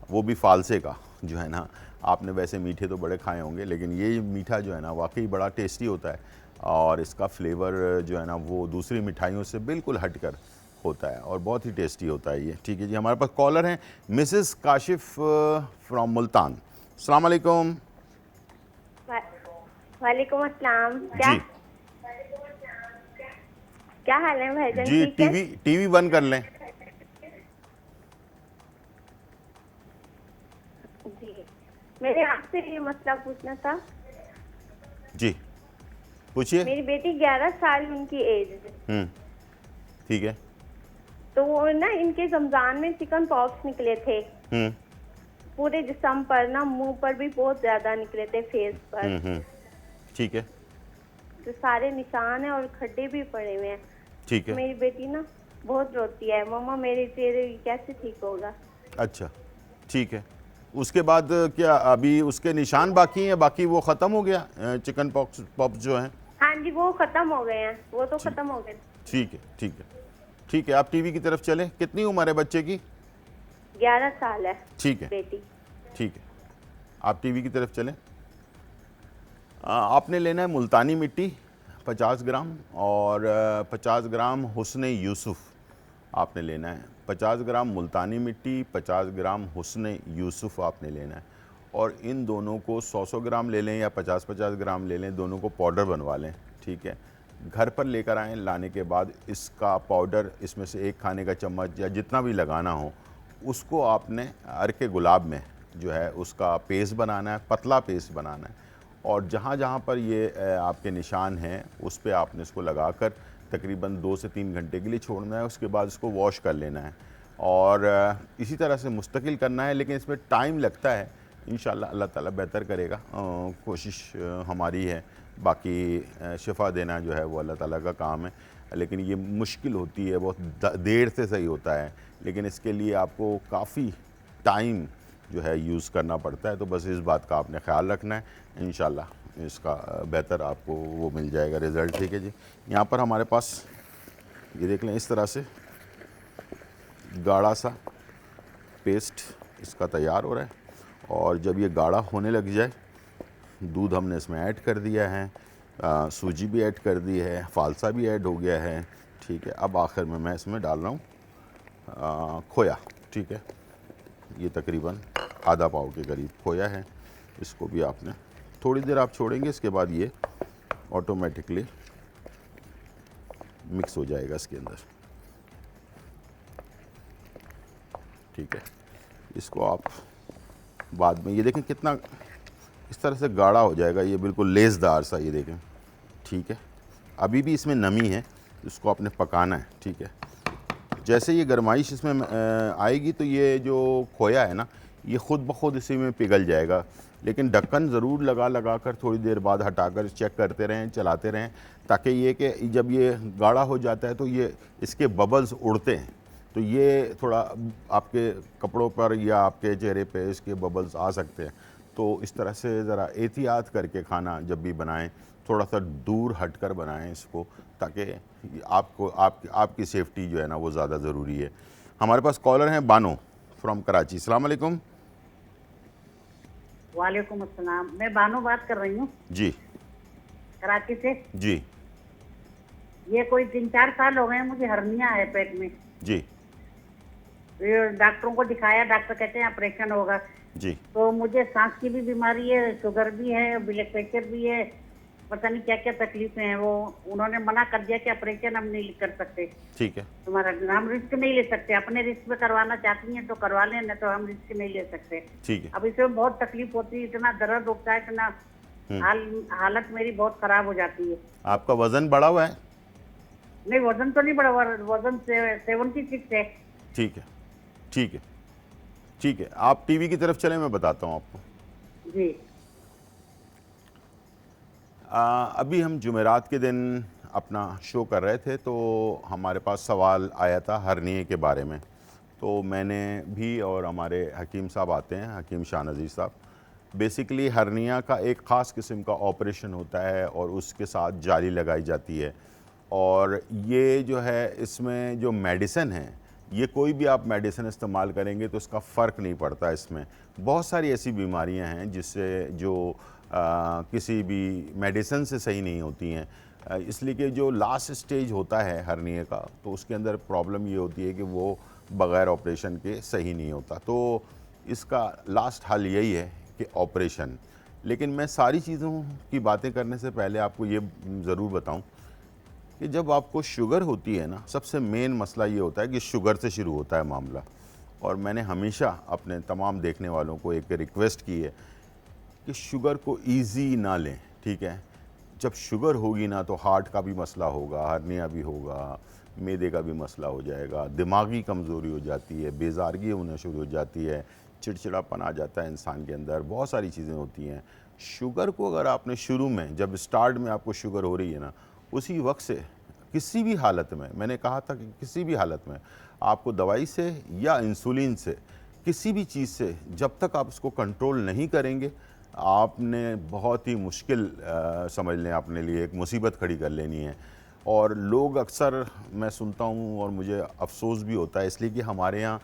वो भी फालसे का जो है ना, आपने वैसे मीठे तो बड़े खाए होंगे, लेकिन ये मीठा जो है ना वाकई बड़ा टेस्टी होता है और इसका फ्लेवर जो है ना वो दूसरी मिठाइयों से बिल्कुल हटकर होता है और बहुत ही टेस्टी होता है ये। ठीक है जी, हमारे पास कॉलर हैं मिसेस काशिफ फ्रॉम मुल्तान। अस्सलाम वालेकुम। वालेकुम अस्सलाम। क्या हाल है भाईजान? जी, टीवी बंद कर लें। जी, मेरे आपसे ये मसला पूछना था। जी पूछिए। मेरी बेटी 11 साल उनकी एज है। ठीक है। तो वो ना इनके रमजान में चिकन पॉक्स निकले थे पूरे जिस्म पर ना, मुंह पर भी बहुत ज्यादा निकले थे, फेस पर। ठीक है। तो सारे निशान है और खड्डे भी पड़े हुए हैं। ठीक है। मेरी बेटी ना बहुत रोती है, मम्मा मेरे चेहरे कैसे ठीक होगा? अच्छा ठीक है। उसके बाद क्या अभी उसके निशान बाकी हैं? बाकी वो ख़त्म हो गया चिकन पॉक्स जो हैं? हाँ जी, वो खत्म हो गए हैं, वो तो खत्म हो गए। ठीक है, ठीक है, ठीक है। आप टीवी की तरफ चलें। कितनी उम्र है बच्चे की? 11 साल है। ठीक है बेटी। ठीक है, आप टीवी की तरफ चलें। आपने लेना है मुल्तानी मिट्टी 50 ग्राम और 50 ग्राम हुस्न यूसुफ आपने लेना है। 50 ग्राम मुल्तानी मिट्टी, 50 ग्राम हुस्न यूसुफ आपने लेना है और इन दोनों को 100 ग्राम ले लें या 50 ग्राम ले लें, दोनों को पाउडर बनवा लें। ठीक है, घर पर लेकर आएँ। लाने के बाद इसका पाउडर, इसमें से 1 खाने का चम्मच या जितना भी लगाना हो, उसको आपने अर्के गुलाब में जो है उसका पेस्ट बनाना है, पतला पेस्ट बनाना है और जहाँ जहाँ पर ये आपके निशान हैं उस पर आपने इसको लगाकर तकरीबन 2 से 3 घंटे के लिए छोड़ना है, उसके बाद उसको वॉश कर लेना है और इसी तरह से मुस्तकिल करना है, लेकिन इसमें टाइम लगता है। इंशाल्लाह अल्लाह ताला बेहतर करेगा, कोशिश हमारी है, बाकी शिफा देना जो है वो अल्लाह ताला का काम है, लेकिन ये मुश्किल होती है, बहुत देर से सही होता है, लेकिन इसके लिए आपको काफ़ी टाइम जो है यूज़ करना पड़ता है। तो बस इस बात का आपने ख्याल रखना है, इंशाल्लाह इसका बेहतर आपको वो मिल जाएगा रिज़ल्ट। ठीक है जी, यहाँ पर हमारे पास ये देख लें, इस तरह से गाढ़ा सा पेस्ट इसका तैयार हो रहा है और जब ये गाढ़ा होने लग जाए, दूध हमने इसमें ऐड कर दिया है, सूजी भी ऐड कर दी है, फालसा भी ऐड हो गया है। ठीक है, अब आखिर में मैं इसमें डाल रहा हूँ खोया। ठीक है, ये तकरीबन आधा पाव के करीब खोया है, इसको भी आपने थोड़ी देर आप छोड़ेंगे, इसके बाद ये ऑटोमेटिकली मिक्स हो जाएगा इसके अंदर। ठीक है, इसको आप बाद में ये देखें कितना इस तरह से गाढ़ा हो जाएगा, ये बिल्कुल लेसदार सा, ये देखें। ठीक है, अभी भी इसमें नमी है, इसको आपने पकाना है। ठीक है, जैसे ये गरमाइश इसमें आएगी तो ये जो खोया है ना, ये ख़ुद ब खुद इसी में पिघल जाएगा, लेकिन ढक्कन ज़रूर लगा कर थोड़ी देर बाद हटाकर चेक करते रहें, चलाते रहें, ताकि ये कि जब ये गाढ़ा हो जाता है तो ये इसके बबल्स उड़ते हैं, तो ये थोड़ा आपके कपड़ों पर या आपके चेहरे पे इसके बबल्स आ सकते हैं। तो इस तरह से ज़रा एहतियात करके खाना जब भी बनाएं, थोड़ा सा दूर हटकर बनाएं इसको, ताकि आपको आपकी सेफ्टी जो है ना वो ज़्यादा ज़रूरी है। हमारे पास कॉलर हैं बानो फ्रॉम कराची। अस्सलाम वालेकुम। वालेकुम अस्सलाम, मैं बानो बात कर रही हूँ जी, कराची से। जी ये कोई 3-4 साल हो गए हैं, मुझे हर्निया है पेट में जी ये डॉक्टरों को दिखाया, डॉक्टर कहते हैं ऑपरेशन होगा। जी। तो मुझे सांस की भी बीमारी है, शुगर भी है, ब्लड प्रेशर भी है, पता नहीं क्या क्या तकलीफें हैं। वो उन्होंने मना कर दिया कि ऑपरेशन हम नहीं कर सकते, ठीक है, तुम्हारा हम रिस्क नहीं ले सकते, अपने रिस्क पे करवाना चाहती हैं तो करवा लें, नहीं तो हम रिस्क नहीं ले सकते। ठीक है। अब इसमें बहुत तकलीफ होती है, इतना दर्द होता है, इतना हालत मेरी बहुत खराब हो जाती है। आपका वज़न बढ़ा हुआ है? नहीं, वजन तो नहीं बढ़ा, वजन 76 है। ठीक है, ठीक है, ठीक है। आप टीवी की तरफ चलें, मैं बताता हूँ आपको जी। अभी हम जुमेरात के दिन अपना शो कर रहे थे, तो हमारे पास सवाल आया था हर्निए के बारे में। तो मैंने भी, और हमारे हकीम साहब आते हैं, हकीम शाह नज़ीर साहब, बेसिकली हर्निया का एक ख़ास किस्म का ऑपरेशन होता है और उसके साथ जाली लगाई जाती है। और ये जो है, इसमें जो मेडिसिन है, ये कोई भी आप मेडिसिन इस्तेमाल करेंगे तो इसका फ़र्क नहीं पड़ता। इसमें बहुत सारी ऐसी बीमारियां हैं जिससे जो किसी भी मेडिसिन से सही नहीं होती हैं, इसलिए कि जो लास्ट स्टेज होता है हर्निए का, तो उसके अंदर प्रॉब्लम ये होती है कि वो बग़ैर ऑपरेशन के सही नहीं होता। तो इसका लास्ट हल यही है कि ऑपरेशन। लेकिन मैं सारी चीज़ों की बातें करने से पहले आपको ये ज़रूर बताऊं कि जब आपको शुगर होती है ना, सबसे मेन मसला ये होता है कि शुगर से शुरू होता है मामला। और मैंने हमेशा अपने तमाम देखने वालों को एक रिक्वेस्ट की है कि शुगर को इजी ना लें। ठीक है, जब शुगर होगी ना तो हार्ट का भी मसला होगा, हर्निया भी होगा, मैदे का भी मसला हो जाएगा, दिमागी कमज़ोरी हो जाती है, बेजारगी होना शुरू हो जाती है, चिड़चिड़ापन आ जाता है इंसान के अंदर, बहुत सारी चीज़ें होती हैं। शुगर को अगर आपने शुरू में, जब स्टार्ट में आपको शुगर हो रही है ना, उसी वक्त से किसी भी हालत में, मैंने कहा था कि किसी भी हालत में आपको दवाई से या इंसुलिन से, किसी भी चीज़ से, जब तक आप उसको कंट्रोल नहीं करेंगे, आपने बहुत ही मुश्किल समझ लें अपने लिए एक मुसीबत खड़ी कर लेनी है। और लोग अक्सर, मैं सुनता हूँ और मुझे अफसोस भी होता है इसलिए कि हमारे यहाँ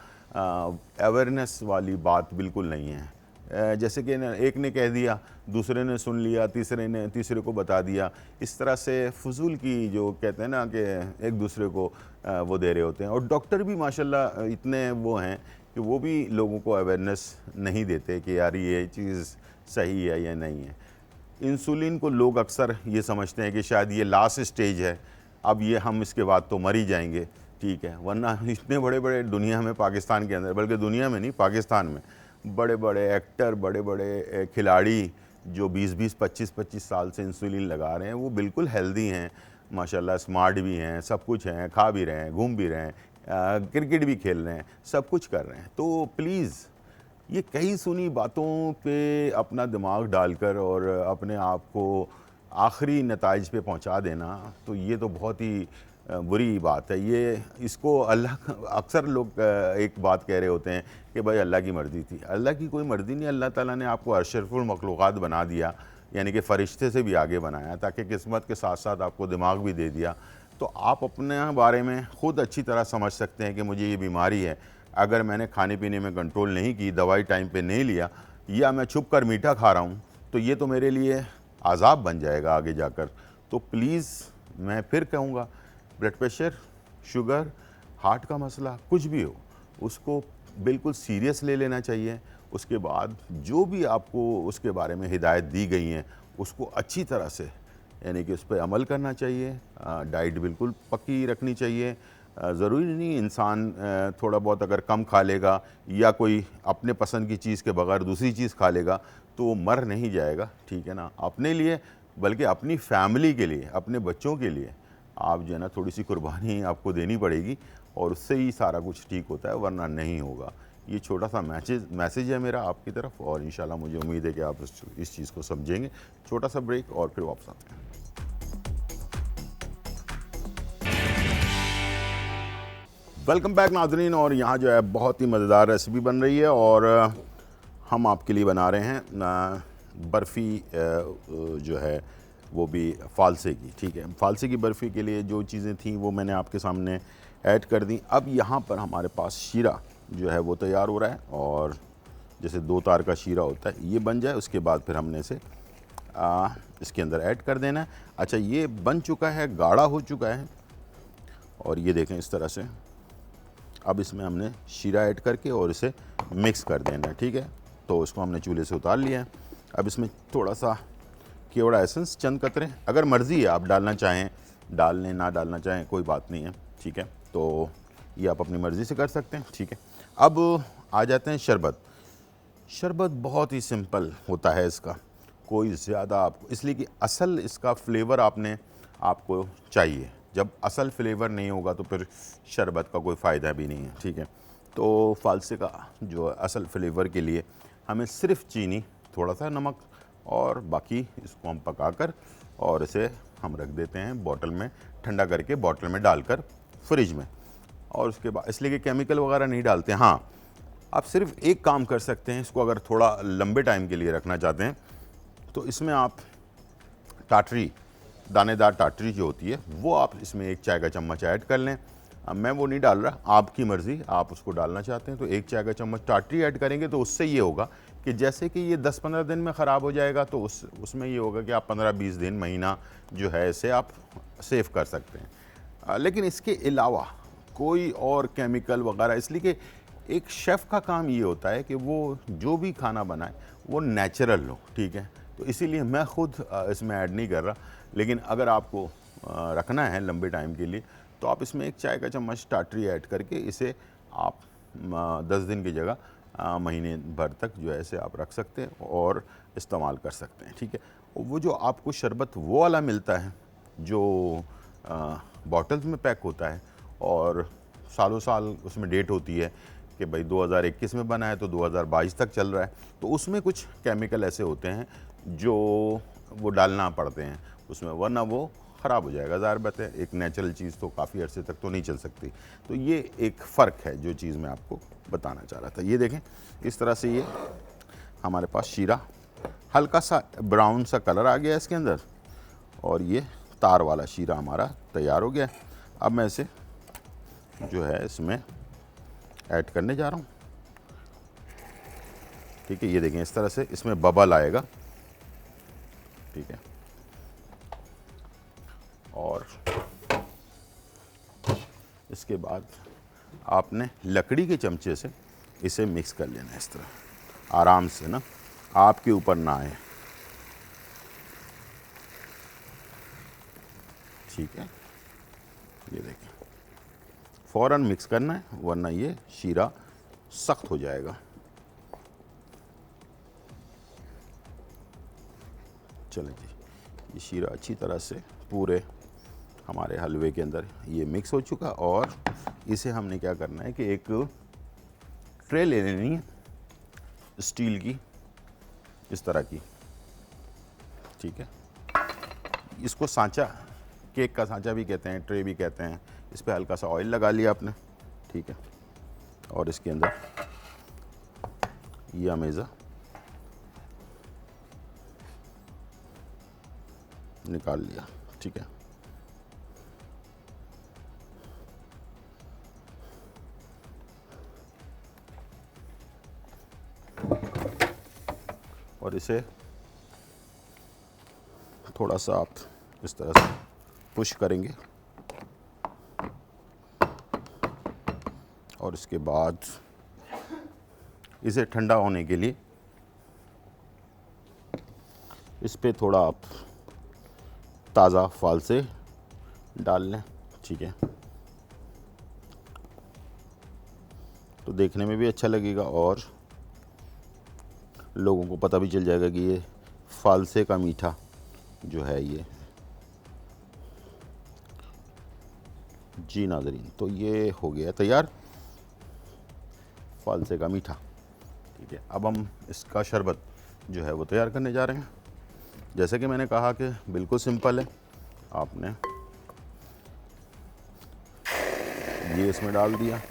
अवेयरनेस वाली बात बिल्कुल नहीं है। जैसे कि एक ने कह दिया, दूसरे ने सुन लिया, तीसरे को बता दिया। इस तरह से फजूल की जो कहते हैं ना कि एक दूसरे को वो दे रहे होते हैं। और डॉक्टर भी माशाल्लाह इतने वो हैं कि वो भी लोगों को अवेयरनेस नहीं देते कि यार ये चीज़ सही है या नहीं है। इंसुलिन को लोग अक्सर ये समझते हैं कि शायद ये लास्ट स्टेज है, अब ये हम इसके बाद तो मर ही जाएंगे। ठीक है, वरना इतने बड़े बड़े दुनिया में, पाकिस्तान के अंदर, बल्कि दुनिया में नहीं, पाकिस्तान में बड़े बड़े एक्टर, बड़े बड़े खिलाड़ी जो 20-20, 25-25 साल से इंसुलिन लगा रहे हैं, वो बिल्कुल हेल्दी हैं, माशाल्लाह स्मार्ट भी हैं, सब कुछ हैं, खा भी रहे हैं, घूम भी रहे हैं, क्रिकेट भी खेल रहे हैं, सब कुछ कर रहे हैं। तो प्लीज़ ये कई सुनी बातों पे अपना दिमाग डालकर और अपने आप को आखिरी नताइज पे पहुंचा देना, तो ये तो बहुत ही बुरी बात है। ये इसको अल्लाह, अक्सर लोग एक बात कह रहे होते हैं कि भाई अल्लाह की मर्ज़ी थी। अल्लाह की कोई मर्ज़ी नहीं, अल्लाह ताला ने आपको अशरफुल मखलूक़ात बना दिया, यानी कि फ़रिश्ते से भी आगे बनाया, ताकि किस्मत के साथ साथ आपको दिमाग भी दे दिया। तो आप अपने बारे में ख़ुद अच्छी तरह समझ सकते हैं कि मुझे ये बीमारी है, अगर मैंने खाने पीने में कंट्रोल नहीं की, दवाई टाइम पे नहीं लिया, या मैं छुप कर मीठा खा रहा हूँ, तो ये तो मेरे लिए आज़ाब बन जाएगा आगे जाकर। तो प्लीज़ मैं फिर कहूँगा, ब्लड प्रेशर, शुगर, हार्ट का मसला कुछ भी हो, उसको बिल्कुल सीरियस ले लेना चाहिए। उसके बाद जो भी आपको उसके बारे में हिदायत दी गई हैं, उसको अच्छी तरह से, यानी कि उस पर अमल करना चाहिए। डाइट बिल्कुल पक्की रखनी चाहिए। ज़रूरी नहीं इंसान थोड़ा बहुत अगर कम खा लेगा या कोई अपने पसंद की चीज़ के बगैर दूसरी चीज़ खा लेगा तो वो मर नहीं जाएगा, ठीक है ना। अपने लिए, बल्कि अपनी फैमिली के लिए, अपने बच्चों के लिए आप जो है ना थोड़ी सी कुर्बानी आपको देनी पड़ेगी, और उससे ही सारा कुछ ठीक होता है, वरना नहीं होगा। ये छोटा सा मैसेज है मेरा आपकी तरफ, और इंशाल्लाह मुझे उम्मीद है कि आप इस चीज़ को समझेंगे। छोटा सा ब्रेक और फिर वापस आते हैं। वेलकम बैक नाज़रीन, और यहाँ जो है बहुत ही मज़ेदार रेसिपी बन रही है, और हम आपके लिए बना रहे हैं बर्फ़ी जो है वो भी फ़ालसे की, ठीक है। फ़ालसे की बर्फ़ी के लिए जो चीज़ें थी वो मैंने आपके सामने ऐड कर दी। अब यहाँ पर हमारे पास शीरा जो है वो तैयार हो रहा है, और जैसे 2 तार का शीरा होता है, ये बन जाए उसके बाद फिर हमने इसे इसके अंदर ऐड कर देना है। अच्छा, ये बन चुका है, गाढ़ा हो चुका है, और ये देखें इस तरह से। अब इसमें हमने शीरा ऐड करके और इसे मिक्स कर देना है, ठीक है। तो इसको हमने चूल्हे से उतार लिया है। अब इसमें थोड़ा सा केवड़ा एसेंस, चंद कतरे, अगर मर्ज़ी है आप डालना चाहें डाल लें, ना डालना चाहें कोई बात नहीं है, ठीक है। तो ये आप अपनी मर्ज़ी से कर सकते हैं, ठीक है। अब आ जाते हैं शरबत। शरबत बहुत ही सिंपल होता है इसका, कोई ज़्यादा आपको, इसलिए कि असल इसका फ्लेवर आपको चाहिए। जब असल फ्लेवर नहीं होगा तो फिर शरबत का कोई फ़ायदा भी नहीं है, ठीक है। तो फ़ालसे का जो असल फ्लेवर के लिए हमें सिर्फ चीनी, थोड़ा सा नमक, और बाकी इसको हम पकाकर और इसे हम रख देते हैं बॉटल में, ठंडा करके बॉटल में डालकर फ्रिज में। और उसके बाद, इसलिए कि केमिकल वगैरह नहीं डालते। हाँ, आप सिर्फ एक काम कर सकते हैं, इसको अगर थोड़ा लंबे टाइम के लिए रखना चाहते हैं तो इसमें आप टाटरी, दानेदार टाटरी जो होती है वो आप इसमें 1 चाय का चम्मच ऐड कर लें। अब मैं वो नहीं डाल रहा, आपकी मर्ज़ी, आप उसको डालना चाहते हैं तो 1 चाय का चम्मच टाटरी ऐड करेंगे, तो उससे ये होगा कि जैसे कि ये 10-15 दिन में ख़राब हो जाएगा, तो उसमें ये होगा कि आप 15-20 दिन, महीना जो है इसे आप सेव कर सकते हैं। लेकिन इसके अलावा कोई और केमिकल वगैरह, इसलिए कि एक शेफ़ का काम ये होता है कि वो जो भी खाना बनाए वो नेचुरल हो, ठीक है। तो इसीलिए मैं ख़ुद इसमें ऐड नहीं कर रहा। लेकिन अगर आपको रखना है लंबे टाइम के लिए तो आप इसमें 1 चाय का चम्मच टाटरी ऐड करके इसे आप 10 दिन की जगह महीने भर तक जो है इसे आप रख सकते हैं और इस्तेमाल कर सकते हैं, ठीक है। वो जो आपको शरबत वो वाला मिलता है जो बॉटल्स में पैक होता है, और सालों साल उसमें डेट होती है कि भाई 2021 में बना है तो 2022 तक चल रहा है, तो उसमें कुछ केमिकल ऐसे होते हैं जो वो डालना पड़ते हैं उसमें, वरना वो ख़राब हो जाएगा। ज़ाहिर बात है, एक नेचुरल चीज़ तो काफ़ी अरसे तक तो नहीं चल सकती। तो ये एक फ़र्क है जो चीज़ मैं आपको बताना चाह रहा था। ये देखें, इस तरह से ये हमारे पास शीरा, हल्का सा ब्राउन सा कलर आ गया इसके अंदर, और ये तार वाला शीरा हमारा तैयार हो गया। अब मैं इसे जो है इसमें ऐड करने जा रहा हूँ, ठीक है। ये देखें, इस तरह से इसमें बबल आएगा, ठीक है। और इसके बाद आपने लकड़ी के चमचे से इसे मिक्स कर लेना है इस तरह, आराम से ना, आपके ऊपर ना आए, ठीक है। ये देखें, फ़ौरन मिक्स करना है वरना ये शीरा सख्त हो जाएगा। चलें जी, ये शीरा अच्छी तरह से पूरे हमारे हलवे के अंदर ये मिक्स हो चुका। और इसे हमने क्या करना है कि एक ट्रे ले लेनी है स्टील की, इस तरह की, ठीक है। इसको सांचा, केक का सांचा भी कहते हैं, ट्रे भी कहते हैं। इस पर हल्का सा ऑयल लगा लिया आपने, ठीक है। और इसके अंदर ये अमेज़ा निकाल लिया, ठीक है। और इसे थोड़ा सा आप इस तरह से पुश करेंगे और इसके बाद इसे ठंडा होने के लिए इस पे थोड़ा आप ताज़ा फल से डाल लें, ठीक है। तो देखने में भी अच्छा लगेगा और लोगों को पता भी चल जाएगा कि ये फालसे का मीठा जो है ये। जी नाज़रीन, तो ये हो गया तैयार फालसे का मीठा, ठीक है। अब हम इसका शरबत जो है वो तैयार करने जा रहे हैं। जैसे कि मैंने कहा कि बिल्कुल सिंपल है। आपने ये इसमें डाल दिया,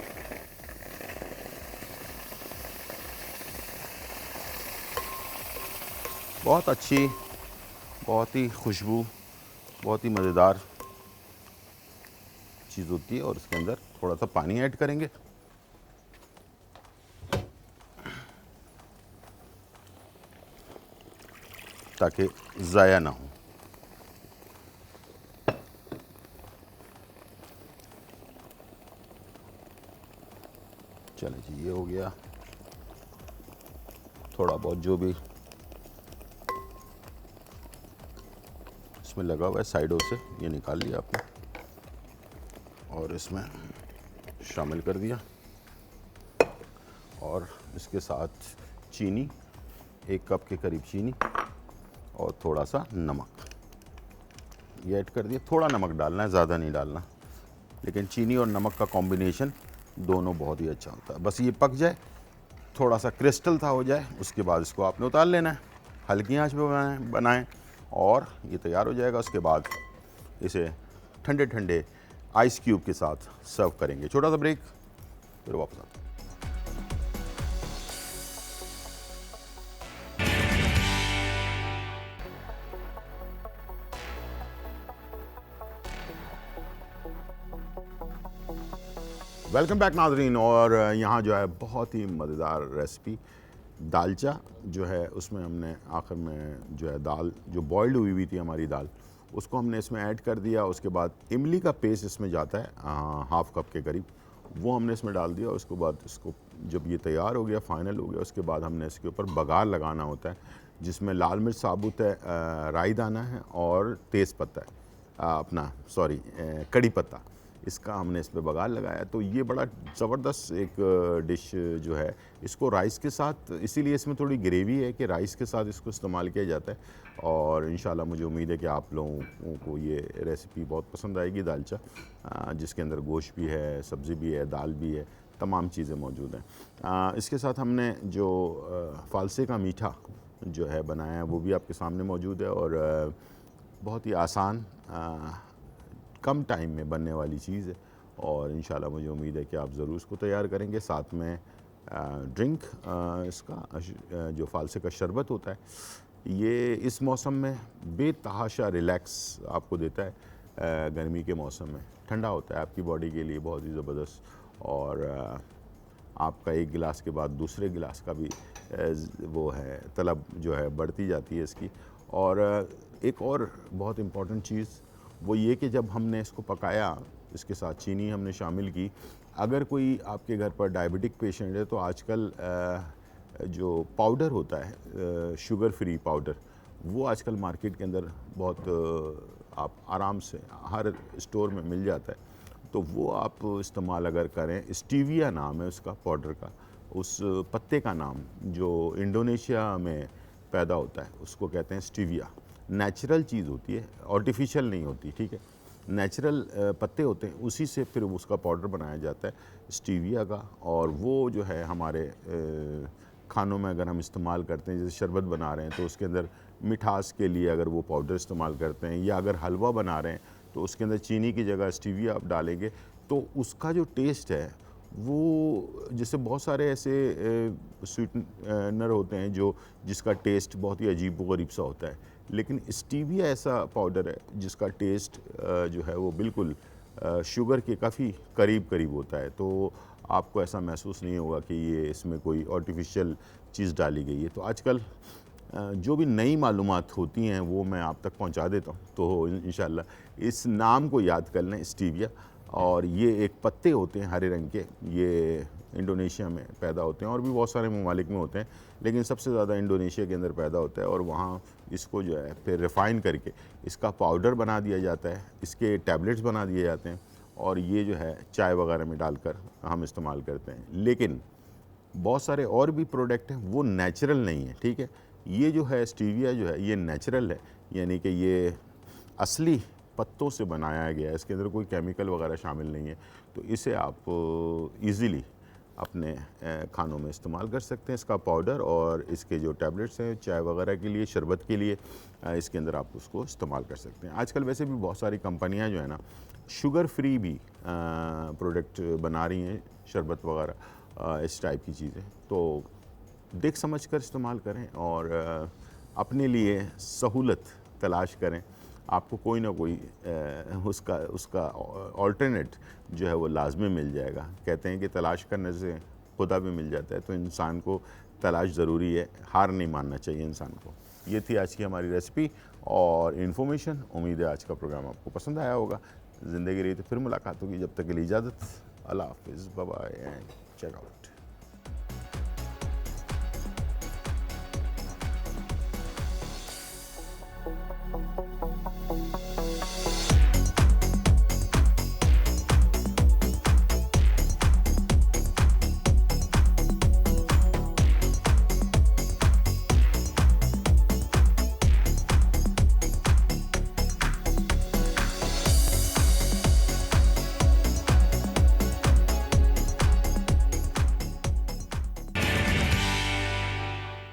बहुत अच्छी, बहुत ही खुशबू, बहुत ही मज़ेदार चीज़ होती है। और इसके अंदर थोड़ा सा पानी ऐड करेंगे ताकि ज़ाया ना हो। चलिए जी, ये हो गया। थोड़ा बहुत जो भी इसमें लगा हुआ है साइडों से ये निकाल लिया आपने और इसमें शामिल कर दिया। और इसके साथ चीनी, 1 कप के करीब चीनी और थोड़ा सा नमक ये ऐड कर दिया। थोड़ा नमक डालना है, ज़्यादा नहीं डालना, लेकिन चीनी और नमक का कॉम्बिनेशन दोनों बहुत ही अच्छा होता है। बस ये पक जाए, थोड़ा सा क्रिस्टल था हो जाए, उसके बाद इसको आपने उतार लेना है। हल्की आंच पे बनाएं और ये तैयार हो जाएगा। उसके बाद इसे ठंडे ठंडे आइस क्यूब के साथ सर्व करेंगे। छोटा सा ब्रेक, फिर वापस आते हैं। वेलकम बैक नाज़रीन। और यहाँ जो है बहुत ही मज़ेदार रेसिपी दालचा जो है, उसमें हमने आखिर में जो है दाल जो बॉइल्ड हुई थी हमारी दाल, उसको हमने इसमें ऐड कर दिया। उसके बाद इमली का पेस्ट इसमें जाता है 1/2 कप के करीब, वो हमने इसमें डाल दिया। उसके बाद इसको जब ये तैयार हो गया, फाइनल हो गया, उसके बाद हमने इसके ऊपर बघार लगाना होता है, जिसमें लाल मिर्च साबुत है, राई दाना है और तेज़ पत्ता है, कड़ी पत्ता, इसका हमने इस पर बघार लगाया। तो ये बड़ा ज़बरदस्त एक डिश जो है, इसको राइस के साथ, इसीलिए इसमें थोड़ी ग्रेवी है कि राइस के साथ इसको इस्तेमाल किया जाता है। और इंशाल्लाह मुझे उम्मीद है कि आप लोगों को ये रेसिपी बहुत पसंद आएगी, दालचा, जिसके अंदर गोश्त भी है, सब्ज़ी भी है, दाल भी है, तमाम चीज़ें मौजूद हैं। इसके साथ हमने जो फालसे का मीठा जो है बनाया है वो भी आपके सामने मौजूद है। और बहुत ही आसान, कम टाइम में बनने वाली चीज़ है। और इंशाल्लाह मुझे उम्मीद है कि आप ज़रूर इसको तैयार करेंगे। साथ में ड्रिंक, इसका जो फालसे का शरबत होता है, ये इस मौसम में बेतहाशा रिलैक्स आपको देता है। गर्मी के मौसम में ठंडा होता है, आपकी बॉडी के लिए बहुत ही ज़बरदस्त। और आपका एक गिलास के बाद दूसरे गिलास का भी वो है तलब जो है बढ़ती जाती है इसकी। और एक और बहुत इम्पॉर्टेंट चीज़ वो ये कि जब हमने इसको पकाया, इसके साथ चीनी हमने शामिल की। अगर कोई आपके घर पर डायबिटिक पेशेंट है तो आजकल जो पाउडर होता है, शुगर फ्री पाउडर, वो आजकल मार्केट के अंदर बहुत आप आराम से हर स्टोर में मिल जाता है। तो वो आप इस्तेमाल अगर करें, स्टीविया नाम है उसका पाउडर का, उस पत्ते का नाम जो इंडोनेशिया में पैदा होता है उसको कहते हैं स्टीविया। नेचुरल चीज़ होती है, आर्टिफिशियल नहीं होती, ठीक है। नेचुरल पत्ते होते हैं, उसी से फिर उसका पाउडर बनाया जाता है स्टीविया का। और वो जो है हमारे खानों में अगर हम इस्तेमाल करते हैं, जैसे शरबत बना रहे हैं तो उसके अंदर मिठास के लिए अगर वो पाउडर इस्तेमाल करते हैं, या अगर हलवा बना रहे हैं तो उसके अंदर चीनी की जगह स्टीविया आप डालेंगे तो उसका जो टेस्ट है वो, जैसे बहुत सारे ऐसे स्वीटनर होते हैं जिसका टेस्ट बहुत ही अजीब व गरीब सा होता है, लेकिन स्टीविया ऐसा पाउडर है जिसका टेस्ट जो है वो बिल्कुल शुगर के काफ़ी करीब करीब होता है। तो आपको ऐसा महसूस नहीं होगा कि ये इसमें कोई आर्टिफिशियल चीज़ डाली गई है। तो आजकल जो भी नई मालूमात होती हैं वो मैं आप तक पहुंचा देता हूं, तो इंशाल्लाह इस नाम को याद कर लें, स्टीविया। और ये एक पत्ते होते हैं हरे रंग के, ये इंडोनेशिया में पैदा होते हैं और भी बहुत सारे ममालिक में होते हैं, लेकिन सबसे ज़्यादा इंडोनेशिया के अंदर पैदा होता है। और वहाँ इसको जो है फिर रिफ़ाइन करके इसका पाउडर बना दिया जाता है, इसके टैबलेट्स बना दिए जाते हैं, और ये जो है चाय वगैरह में डालकर हम इस्तेमाल करते हैं। लेकिन बहुत सारे और भी प्रोडक्ट हैं वो नेचुरल नहीं है, ठीक है। ये जो है स्टीविया जो है ये नेचुरल है, यानी कि ये असली पत्तों से बनाया गया है, इसके अंदर कोई केमिकल वगैरह शामिल नहीं है। तो इसे आप इजीली अपने खानों में इस्तेमाल कर सकते हैं, इसका पाउडर और इसके जो टैबलेट्स हैं चाय वगैरह के लिए, शरबत के लिए, इसके अंदर आप उसको इस्तेमाल कर सकते हैं। आजकल वैसे भी बहुत सारी कंपनियां जो है ना शुगर फ्री भी प्रोडक्ट बना रही हैं, शरबत वगैरह इस टाइप की चीज़ें। तो देख समझ कर इस्तेमाल करें और अपने लिए सहूलत तलाश करें, आपको कोई ना कोई उसका ऑल्टरनेट जो है वो लाजमी मिल जाएगा। कहते हैं कि तलाश करने से खुदा भी मिल जाता है, तो इंसान को तलाश ज़रूरी है, हार नहीं मानना चाहिए इंसान को। ये थी आज की हमारी रेसिपी और इन्फॉर्मेशन। उम्मीद है आज का प्रोग्राम आपको पसंद आया होगा। ज़िंदगी रही तो फिर मुलाकात होगी, जब तक के लिए इजाज़त, अल्लाह हाफिज़, bye bye and check out.